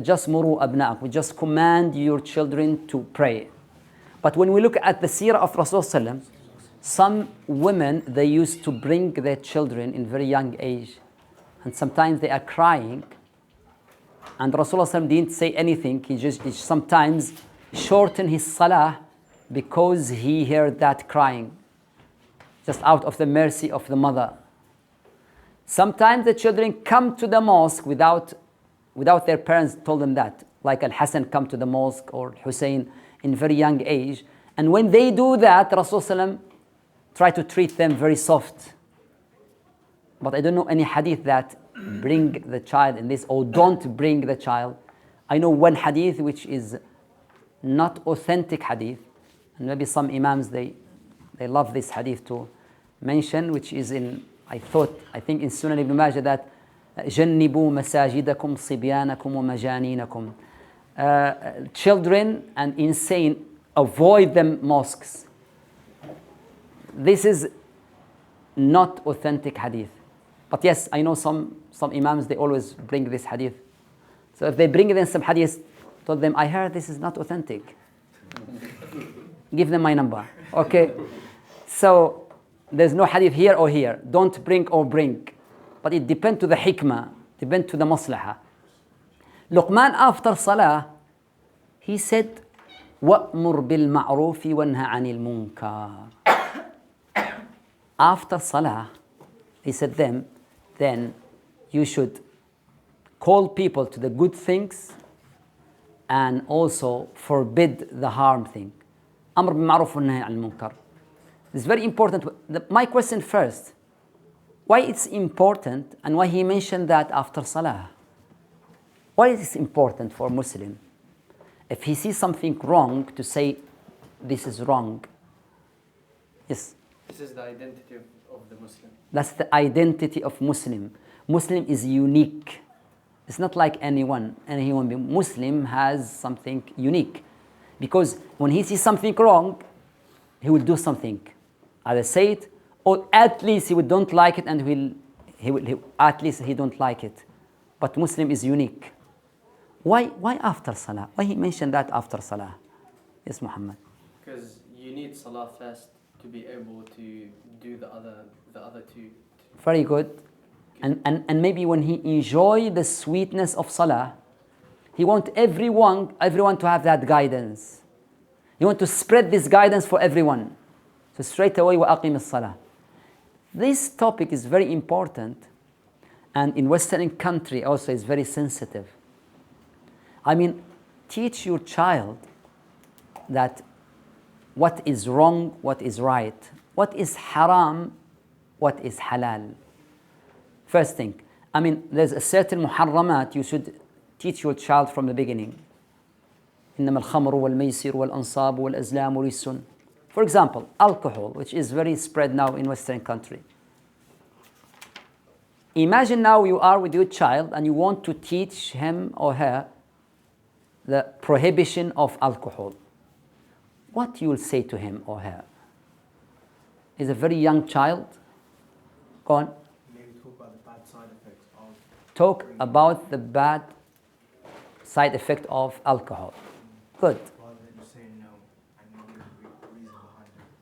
Just muru abna'akum. We just command your children to pray. But when we look at the seerah of Rasulullah, some women, they used to bring their children in very young age. And sometimes they are crying. And Rasulullah didn't say anything. He sometimes shortened his salah because he heard that crying. Just out of the mercy of the mother. Sometimes the children come to the mosque without their parents told them that. Like Al-Hassan come to the mosque or Hussein in very young age. And when they do that, Rasulullah try to treat them very soft. But I don't know any hadith that bring the child in this or don't bring the child. I know one hadith which is not authentic hadith. And maybe some imams, they love this hadith to mention, which is I think in Sunan ibn Majah that جنبوا مساجدكم صبيانكم ومجانينكم. Children and insane, avoid them mosques. This is not authentic hadith. But yes, I know some imams, they always bring this hadith. So if they bring in some hadith, told them, I heard this is not authentic. Give them my number. Okay? So there's no hadith here or here. Don't bring or bring. But it depends to the hikmah, depends to the maslahah. Luqman after salah, he said, وَأْمُرْ بِالْمَعْرُوفِ وَانْهَ عَنِ الْمُنْكَرِ. After salah, he said then you should call people to the good things and also forbid the harm thing. أمر بالمعروف والنهي عن المنكر. It's very important. My question first, why it's important and why he mentioned that after salah? Why is it important for a Muslim? If he sees something wrong, to say this is wrong. Yes? This is the identity of the Muslim. That's the identity of Muslim. Muslim is unique. It's not like any human being. Muslim has something unique. Because when he sees something wrong, he will do something. Either say it, or at least he don't like it, and at least he don't like it. But Muslim is unique. Why after salah? Why he mentioned that after salah? Yes, Muhammad. Because you need salah first to be able to do the other two. Very good. And maybe when he enjoy the sweetness of salah, he want everyone to have that guidance. He want to spread this guidance for everyone. So straight away, وَأَقِمِ الصَّلَاةِ. This topic is very important, and in Western country also is very sensitive. I mean, teach your child that what is wrong, what is right, what is haram, what is halal. First thing, I mean, there's a certain muharramat you should teach your child from the beginning. إنما الخمر والميسر والأنصاب والأزلام رجس. For example, alcohol, which is very spread now in Western country. Imagine now you are with your child and you want to teach him or her the prohibition of alcohol. What you will say to him or her? Is a very young child. Go on. Maybe talk about the bad side effects of. Talk about the bad side effect of alcohol. Good. Rather than just saying no and not give a reason behind it.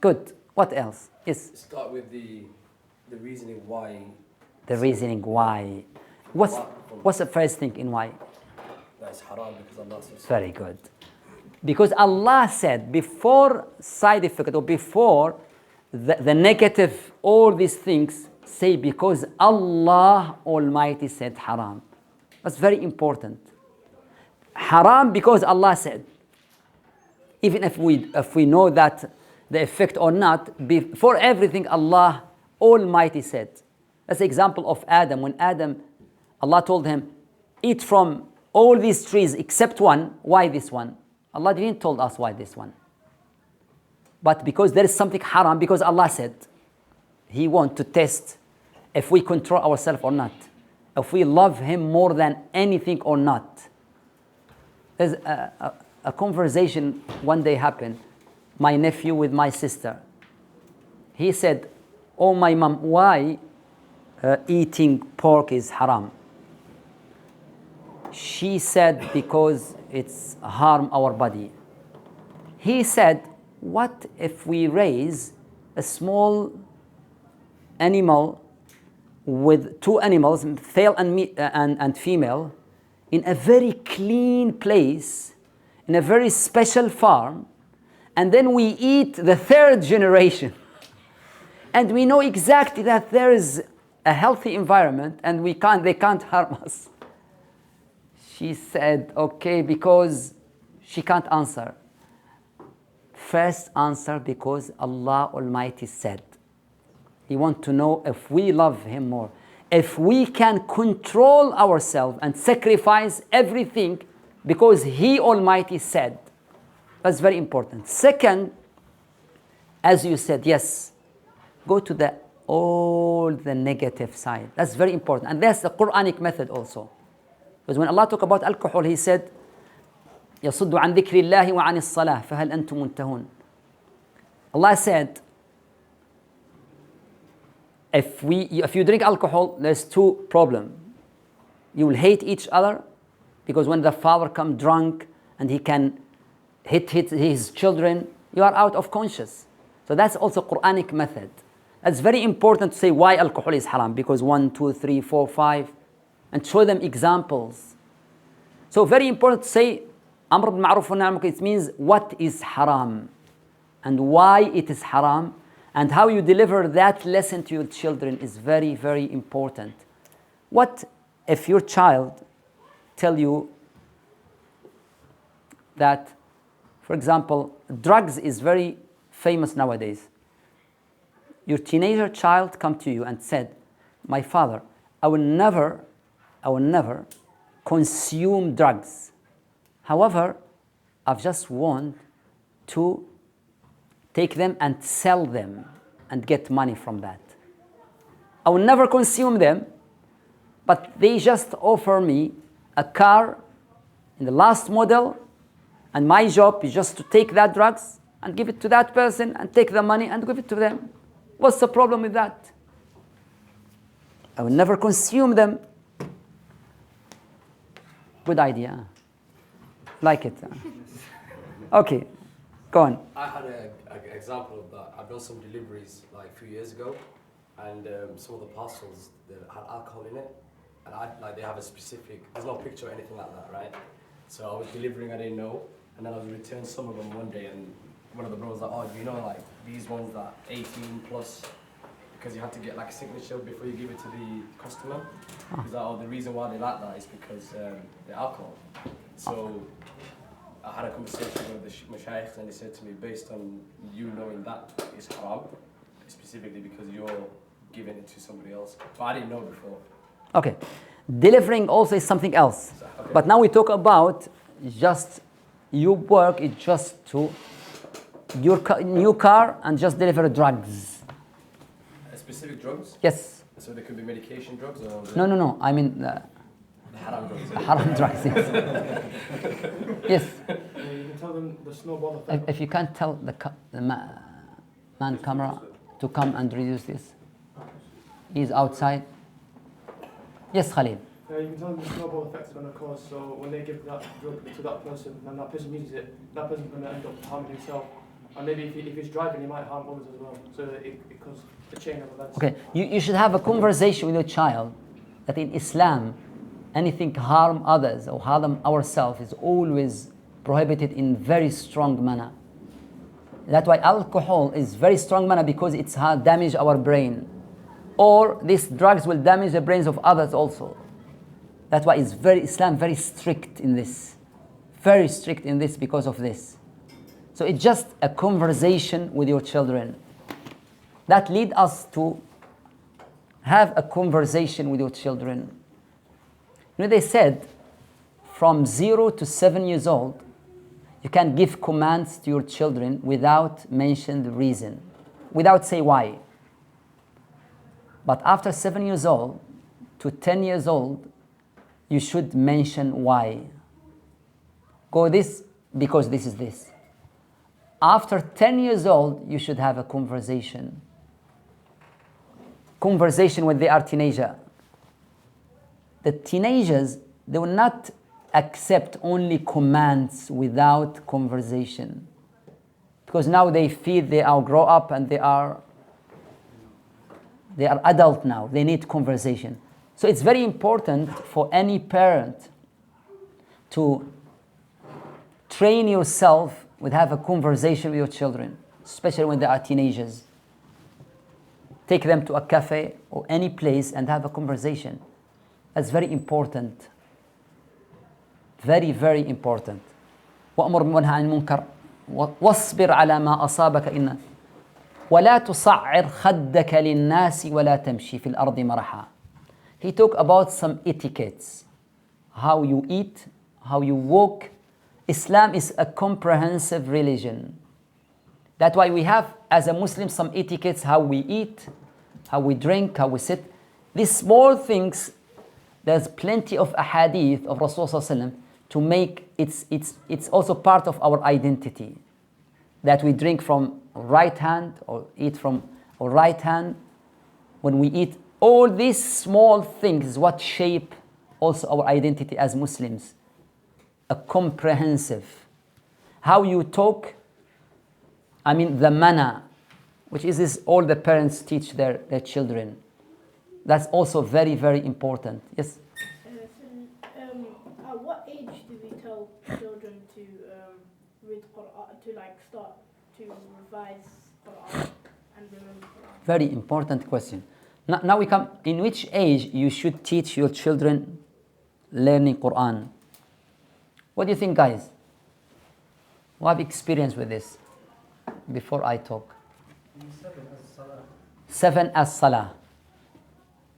Good. What else? Yes. Start with the reasoning why. The reasoning why. What's the first thing in why? That's haram because Allah says. Very good. Because Allah said before side effect or before the negative, all these things, say because Allah Almighty said haram. That's very important. Haram because Allah said. Even if we know that the effect or not, before everything Allah Almighty said. That's the example of Adam. When Adam, Allah told him, eat from all these trees except one. Why this one? Allah didn't tell us why this one. But because there is something haram, because Allah said, He wants to test if we control ourselves or not. If we love Him more than anything or not. There's a conversation one day happened. My nephew with my sister. He said, oh my mom, why eating pork is haram? She said, because it's harm our body. He said, what if we raise a small animal with two animals, male and female, in a very clean place, in a very special farm, and then we eat the third generation. And we know exactly that there is a healthy environment and they can't harm us. She said, okay, because she can't answer. First answer, because Allah Almighty said. He wants to know if we love Him more. If we can control ourselves and sacrifice everything because He Almighty said. That's very important. Second, as you said, yes, go to all the negative side. That's very important. And that's the Quranic method also. Because when Allah talked about alcohol, He said, يَصُدُّ عَنْ ذِكْرِ اللَّهِ وَعَنِ الصَّلَاةِ فَهَلْ أَنْتُمْ مُنْتَهُونَ. Allah said, if you drink alcohol, there's two problems. You will hate each other, because when the father comes drunk and he can hit his children, you are out of conscience. So that's also Quranic method. That's very important to say why alcohol is haram, because 1, 2, 3, 4, 5, and show them examples. So very important to say, Amr bil Ma'ruf wa Nahy anil Munkar, it means what is haram and why it is haram, and how you deliver that lesson to your children is very, very important. What if your child tell you that, for example, drugs is very famous nowadays. Your teenager child come to you and said, my father, I will never consume drugs. However, I've just want to take them and sell them and get money from that. I will never consume them, but they just offer me a car in the last model, and my job is just to take that drugs and give it to that person and take the money and give it to them. What's the problem with that? I will never consume them. Good idea. Like it. Okay, go on. I had an example of that. I've done some deliveries like a few years ago, and some of the parcels that had alcohol in it, and they have a specific, there's no picture or anything like that, right? So I was delivering, I didn't know, and then I was returned some of them one day, and one of the bros was like, oh, do you know like these ones that 18 plus, because you have to get like a signature before you give it to the customer. Because the reason why they like that is because the alcohol. So I had a conversation with the Sheikh, and he said to me, based on you knowing that is haram, specifically because you're giving it to somebody else. But I didn't know before. Okay. Delivering also is something else. Okay. But now we talk about just your work is just to your new car and just deliver drugs. Specific drugs? Yes. So there could be medication drugs or? No. I mean the haram drugs. Haram drugs. Yes. Yes. You can tell them the snowball effect. If you can't tell the man camera to come and reduce this, he's outside. Yes, Khalil. You can tell them the snowball effect is going to cause. So when they give that drug to that person, and that person uses it, that person's going to end up harming himself And maybe if he's driving, he might harm others as well. So it becomes a chain of events. Okay, you should have a conversation with your child that in Islam, anything harm others or harm ourselves is always prohibited in very strong manner. That's why alcohol is very strong manner, because it's damage our brain. Or these drugs will damage the brains of others also. That's why Islam very strict in this. Very strict in this because of this. So it's just a conversation with your children. That leads us to have a conversation with your children. You know, they said from 0 to 7 years old, you can give commands to your children without mention the reason, without say why. But after 7 years old to 10 years old, you should mention why. Go this because this is this. After 10 years old, you should have a conversation. Conversation when they are teenager. The teenagers, they will not accept only commands without conversation. Because now they feel they are grow up and they are adult now. They need conversation. So it's very important for any parent to train yourself with have a conversation with your children, especially when they are teenagers. Take them to a cafe or any place and have a conversation. That's very important. Very, very important. وأمر بالنهي عن المنكر واصبر على ما أصابك إن ولا تصعر خدك للناس ولا تمشي في الأرض مرحا. He talked about some etiquettes. How you eat, how you walk. Islam is a comprehensive religion. That's why we have, as a Muslim, some etiquettes, how we eat, how we drink, how we sit. These small things, there's plenty of ahadith of Rasulullah to make it's also part of our identity. That we drink from right hand or eat from our right hand. When we eat, all these small things is what shape also our identity as Muslims. A comprehensive. How you talk, I mean the manner, which is this all the parents teach their children. That's also very, very important. Yes? At what age do we tell children to read Quran, to like start to revise Quran and remember Quran? Very important question. Now we come, in which age you should teach your children learning Quran? What do you think, guys? Who have experience with this? Before I talk. 7 as Salah.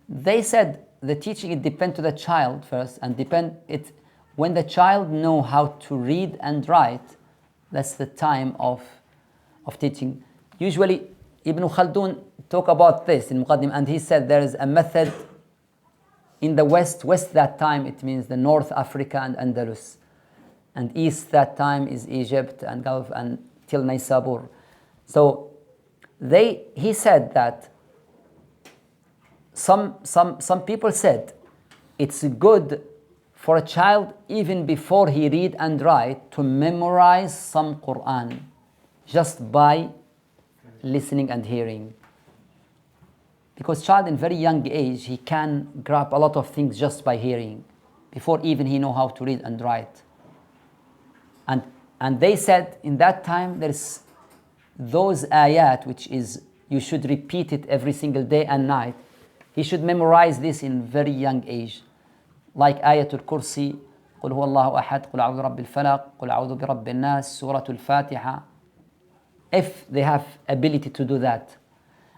They said the teaching, it depends to the child first, and when the child know how to read and write, that's the time of teaching. Usually Ibn Khaldun talk about this in Muqaddim, and he said there is a method in the west that time it means the North Africa and Andalus, and east that time is Egypt and Gulf and till Naysabur. So he said that some people said it's good for a child even before he read and write to memorize some Quran just by listening and hearing. Because child in very young age, he can grab a lot of things just by hearing before even he know how to read and write. And they said in that time there's those ayat which is you should repeat it every single day and night. He should memorize this in very young age. Like Ayatul Kursi, قل هو الله أحد, قل أعوذ برب الفلق, قل أعوذ برب الناس, Surah Al-Fatiha. If they have ability to do that.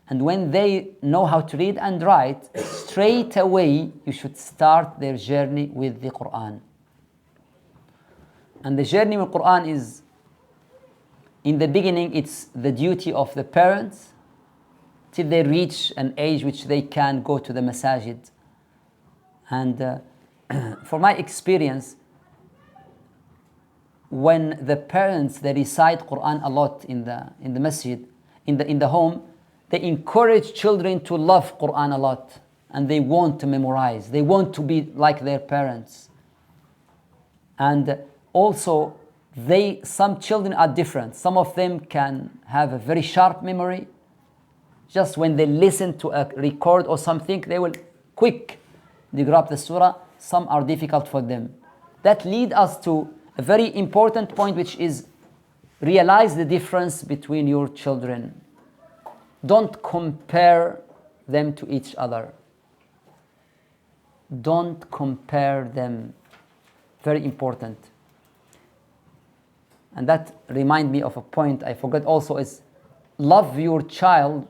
And when they know how to read and write, straight away you should start their journey with the Quran. And the journey with Quran is, in the beginning, it's the duty of the parents till they reach an age which they can go to the masajid. And for my experience, when the parents they recite Quran a lot in the masjid, in the home, they encourage children to love Quran a lot, and they want to memorize. They want to be like their parents. And also, Some children are different. Some of them can have a very sharp memory. Just when they listen to a record or something, they will they grab the surah. Some are difficult for them. That leads us to a very important point, which is realize the difference between your children. Don't compare them to each other. Don't compare them. Very important. And that reminds me of a point I forgot also, is love your child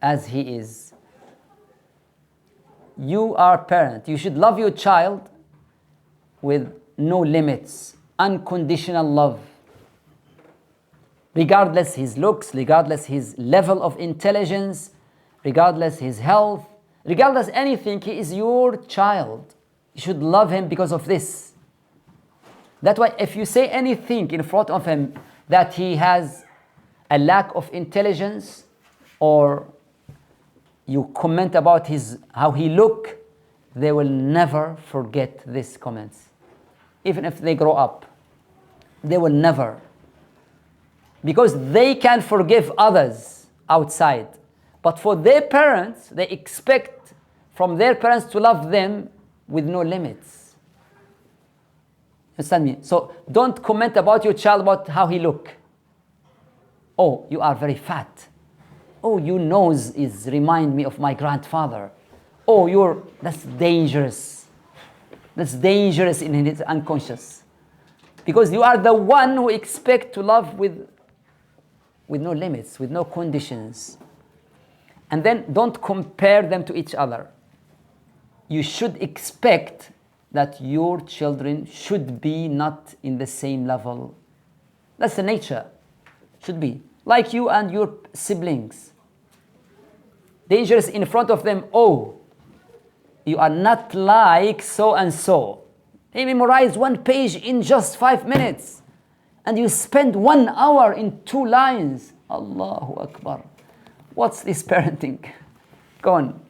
as he is. You are a parent. You should love your child with no limits, unconditional love. Regardless his looks, regardless his level of intelligence, regardless his health, regardless anything, he is your child. You should love him because of this. That's why if you say anything in front of him that he has a lack of intelligence, or you comment about how he look, they will never forget these comments. Even if they grow up, they will never. Because they can forgive others outside. But for their parents, they expect from their parents to love them with no limits. Understand me? So don't comment about your child about how he look. Oh, you are very fat. Oh, your nose remind me of my grandfather. Oh, that's dangerous. That's dangerous in his unconscious. Because you are the one who expect to love with no limits, with no conditions. And then don't compare them to each other. You should expect that your children should be not in the same level. That's the nature. Should be. Like you and your siblings. Dangerous in front of them. Oh, you are not like so and so. They memorize one page in just 5 minutes. And you spend 1 hour in 2 lines. Allahu Akbar. What's this parenting? Go on.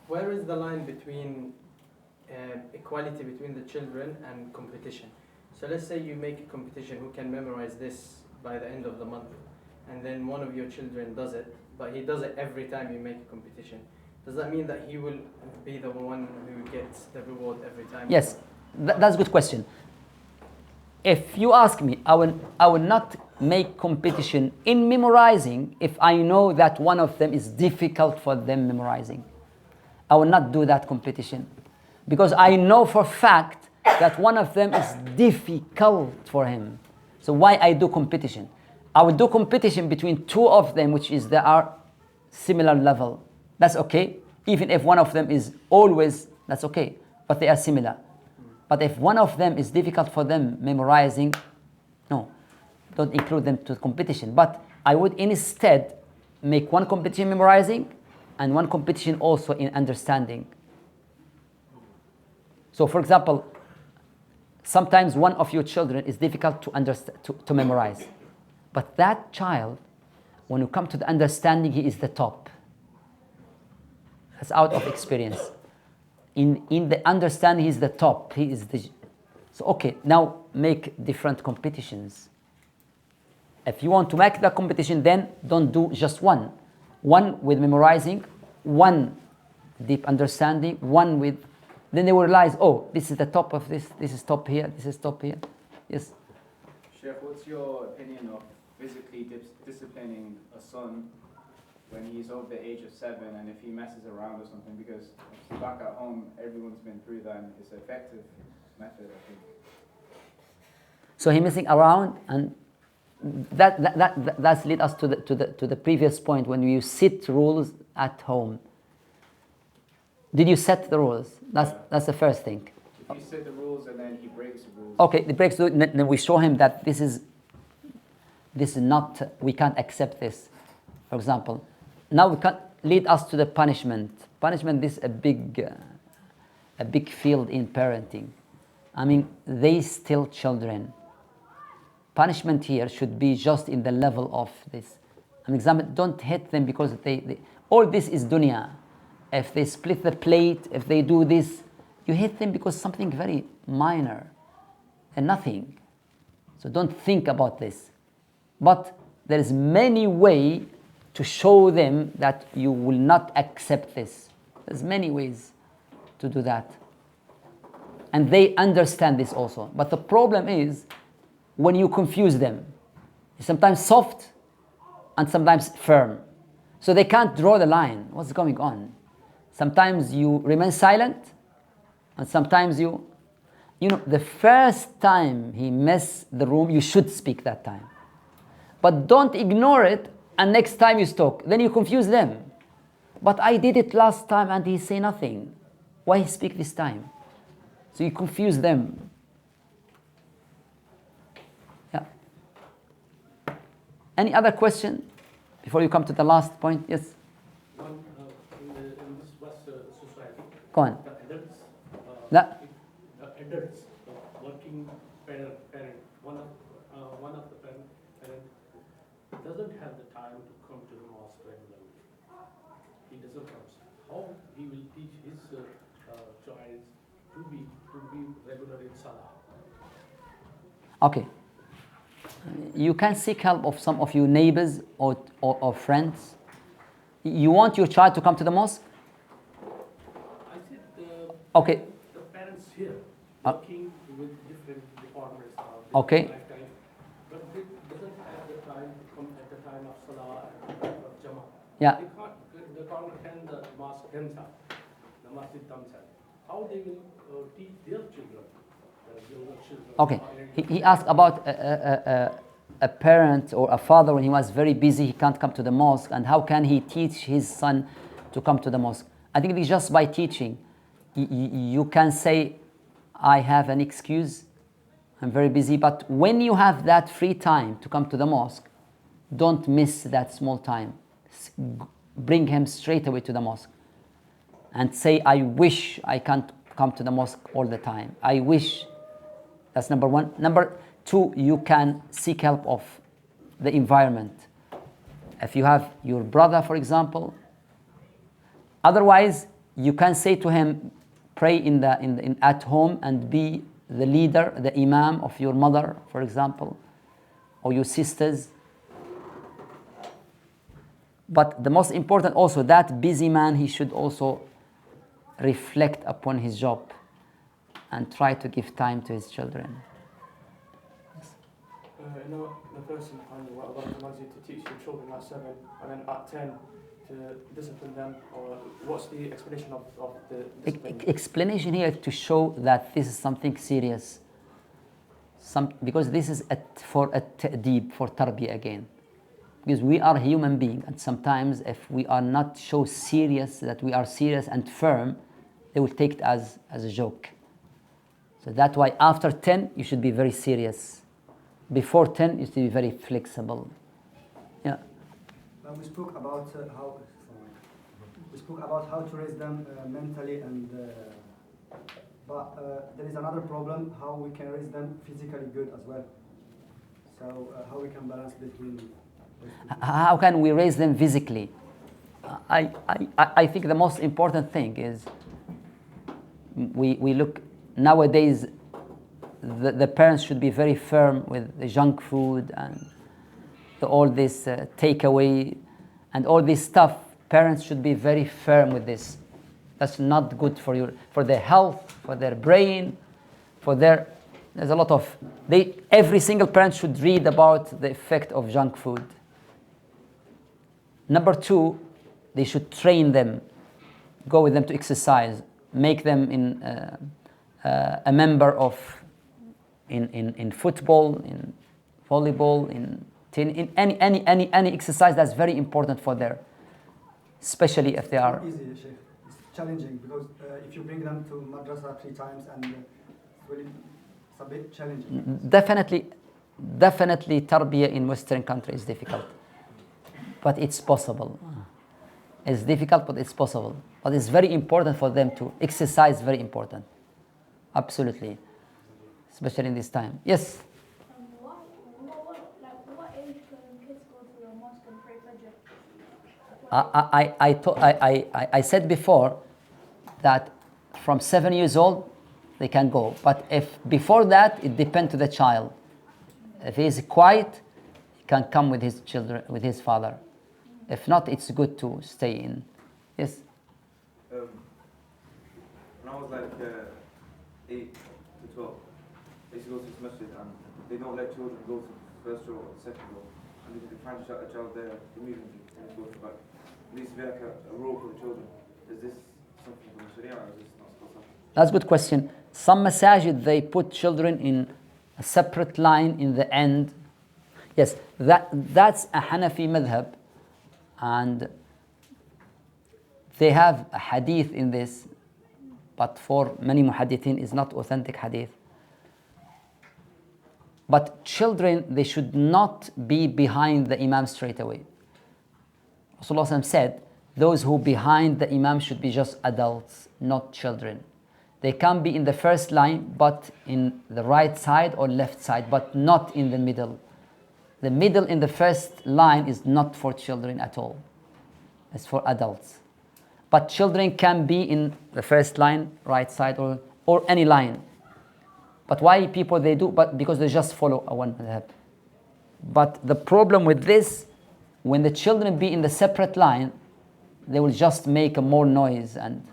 Where is the line between equality between the children and competition? So let's say you make a competition who can memorize this by the end of the month, and then one of your children does it, but he does it every time you make a competition. Does that mean that he will be the one who gets the reward every time? Yes, that's a good question. If you ask me, I will not make competition in memorizing if I know that one of them is difficult for them memorizing. I will not do that competition. Because I know for fact that one of them is difficult for him. So why I do competition? I will do competition between 2 of them, which is they are similar level. That's okay. Even if one of them is always, that's okay. But they are similar. But if one of them is difficult for them memorizing, no, don't include them to competition. But I would instead make one competition memorizing and one competition also in understanding. So for example, sometimes one of your children is difficult to understand, to memorize. But that child, when you come to the understanding, he is the top. That's out of experience. In the understanding, he's the top. He is the. So okay, now make different competitions. If you want to make the competition, then don't do just one. One with memorizing, one deep understanding, one with. Then they will realize, oh, this is the top of this. This is top here. This is top here. Yes. Sheikh, what's your opinion of physically disciplining a son when he's over the age of 7, and if he messes around or something? Because back at home, everyone's been through that, and it's an effective method, I think. So he messing around, and that's lead us to the previous point when you set rules at home. Did you set the rules? That's the first thing. If you set the rules and then he breaks the rules. Okay, he breaks the rules, then we show him that this is not, we can't accept this. For example, now we can lead us to the punishment. Punishment is a big field in parenting. I mean, they still children. Punishment here should be just in the level of this. An example, don't hit them because they all this is dunya. If they split the plate, if they do this, you hit them because something very minor and nothing. So don't think about this. But there is many ways to show them that you will not accept this. There's many ways to do that. And they understand this also. But the problem is when you confuse them. Sometimes soft and sometimes firm. So they can't draw the line. What's going on? Sometimes you remain silent and sometimes you know, the first time he messed the room, you should speak that time. But don't ignore it and next time you talk. Then you confuse them. But I did it last time and he say nothing. Why he speak this time? So you confuse them. Yeah. Any other question before you come to the last point? Yes? In this West society, Go on. the adults, The adults, the working parent, one of the parent doesn't have the time to come to the mosque regularly. He doesn't come. How he will teach his child to be regular in salah? Okay. You can seek help of some of your neighbors or friends. You want your child to come to the mosque? I said Okay. the parents here working with different departments Okay. lifetime, but they doesn't have the time to come at the time of salah and of Jama. Yeah. They can't attend the mosque themselves, the masjid themselves. How they will teach their children, the younger children? Okay. He asked about a parent or a father when he was very busy, he can't come to the mosque, and how can he teach his son to come to the mosque? I think it's just by teaching. You can say, I have an excuse, I'm very busy, but when you have that free time to come to the mosque, don't miss that small time. Bring him straight away to the mosque and say, I wish I can't come to the mosque all the time. I wish. That's number one. Number two, you can seek help of the environment. If you have your brother, for example, otherwise you can say to him, pray at home and be the leader, the imam of your mother, for example, or your sisters. But the most important also, that busy man, he should also reflect upon his job and try to give time to his children. The person Allah commands you to teach your children at 7 and then at 10 to discipline them, or what's the explanation of the discipline? Explanation here to show that this is something serious. Because this is for a ta'deeb, for tarbiyah again. Because we are human beings, and sometimes if we are not so serious, that we are serious and firm, they will take it as a joke. So that's why after 10, you should be very serious. Before 10, you should be very flexible. Yeah. We spoke about how to raise them mentally, and but there is another problem: how we can raise them physically good as well. So how we can balance between. How can we raise them physically? I think the most important thing is we look nowadays. The parents should be very firm with the junk food and all this takeaway and all this stuff. Parents should be very firm with this. That's not good for their health, for their brain, there's a lot of, every single parent should read about the effect of junk food. Number two, they should train them, go with them to exercise, make them a member of in football, in volleyball, in any exercise that's very important for their, especially if they are. It's not easy, Sheikh. It's challenging because if you bring them to madrasa 3 times and it's a bit challenging. Definitely tarbiyah in Western countries is difficult, but it's possible. It's difficult, but it's possible. But it's very important for them to exercise. Very important, absolutely, especially in this time. Yes. What age can kids go to the mosque and pray Fajr? I said before that from 7 years old they can go, but if before that, it depends to the child. If he is quiet, he can come with his children, with his father. If not, it's good to stay in. Yes? When I was like 8 to 12, I used to go to this masjid and they don't let children go to the first row or the second row. And if they find a child there, immediately they go to the back. There needs to be like a row for the children. Is this something from the Sharia or is this not supposed to happen? That's a good question. Some masajid, they put children in a separate line in the end. Yes, that's a Hanafi madhab. And they have a hadith in this, but for many muhaddithin is not authentic hadith. But children, they should not be behind the imam straight away. Rasulullah said, those who behind the imam should be just adults, not children. They can be in the first line, but in the right side or left side, but not in the middle. The middle in the first line is not for children at all. It's for adults. But children can be in the first line, right side, or any line. But why people they do? But because they just follow a one madhab. But the problem with this, when the children be in the separate line, they will just make a more noise and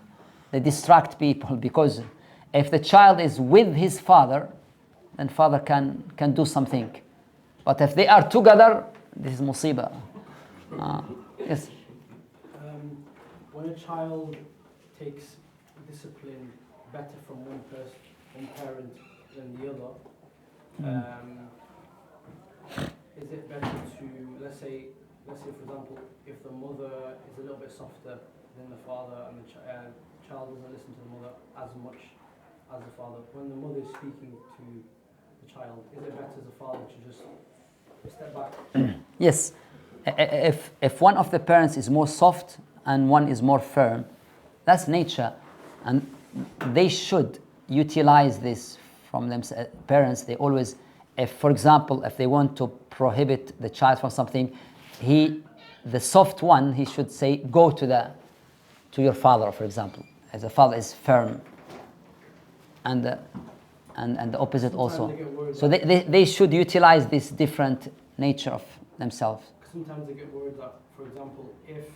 they distract people, because if the child is with his father, then father can do something. But if they are together, this is musibah. Yes. When a child takes discipline better from one parent than the other, is it better to, let's say for example, if the mother is a little bit softer than the father and the child doesn't listen to the mother as much as the father, when the mother is speaking to the child, is it better as a father to just step back? Yes. If one of the parents is more soft and one is more firm, that's nature, and they should utilize this from them. Parents, they always, if for example, if they want to prohibit the child from something, the soft one, he should say, go to your father, for example, as the father is firm, and the opposite also. So they should utilize this different nature of themselves. Sometimes they get worried that, for example, if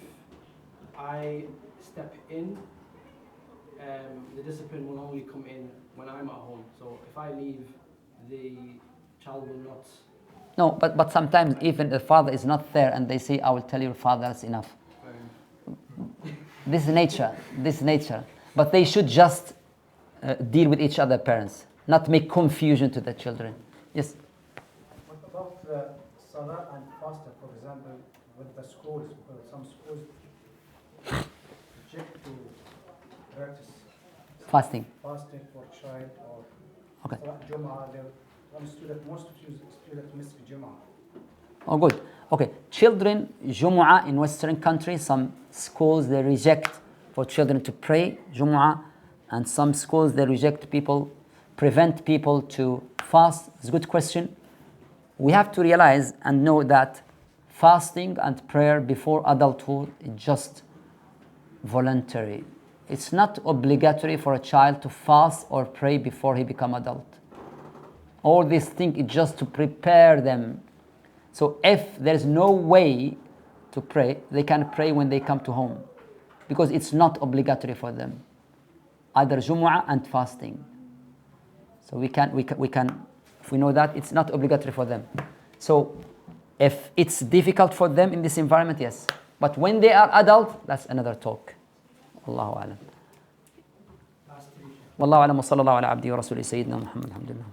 I step in, the discipline will only come in when I'm at home. So if I leave, the child will not. No, but sometimes even the father is not there and they say, I will tell your father, that's enough. This is nature. This is nature. But they should just deal with each other, parents, not make confusion to the children. Yes? What about the salah and fasting, for example, with the schools? Some schools object to practice Fasting for child or Jum'ah. Most students miss Jum'ah. Oh, good. Okay. Children, Jumu'ah in Western countries, some schools they reject for children to pray Jumu'ah, and some schools they prevent people to fast. It's a good question. We have to realize and know that fasting and prayer before adulthood is just voluntary. It's not obligatory for a child to fast or pray before he become adult. All these things is just to prepare them. So if there is no way to pray, they can pray when they come to home, because it's not obligatory for them. Either Jumu'ah and fasting. So we can, if we know that it's not obligatory for them. So if it's difficult for them in this environment, yes. But when they are adult, that's another talk. Allahu a'lam. Wallahu a'lam wa sallallahu ala abdi wa rasuli sayyidina Muhammad. Alhamdulillah.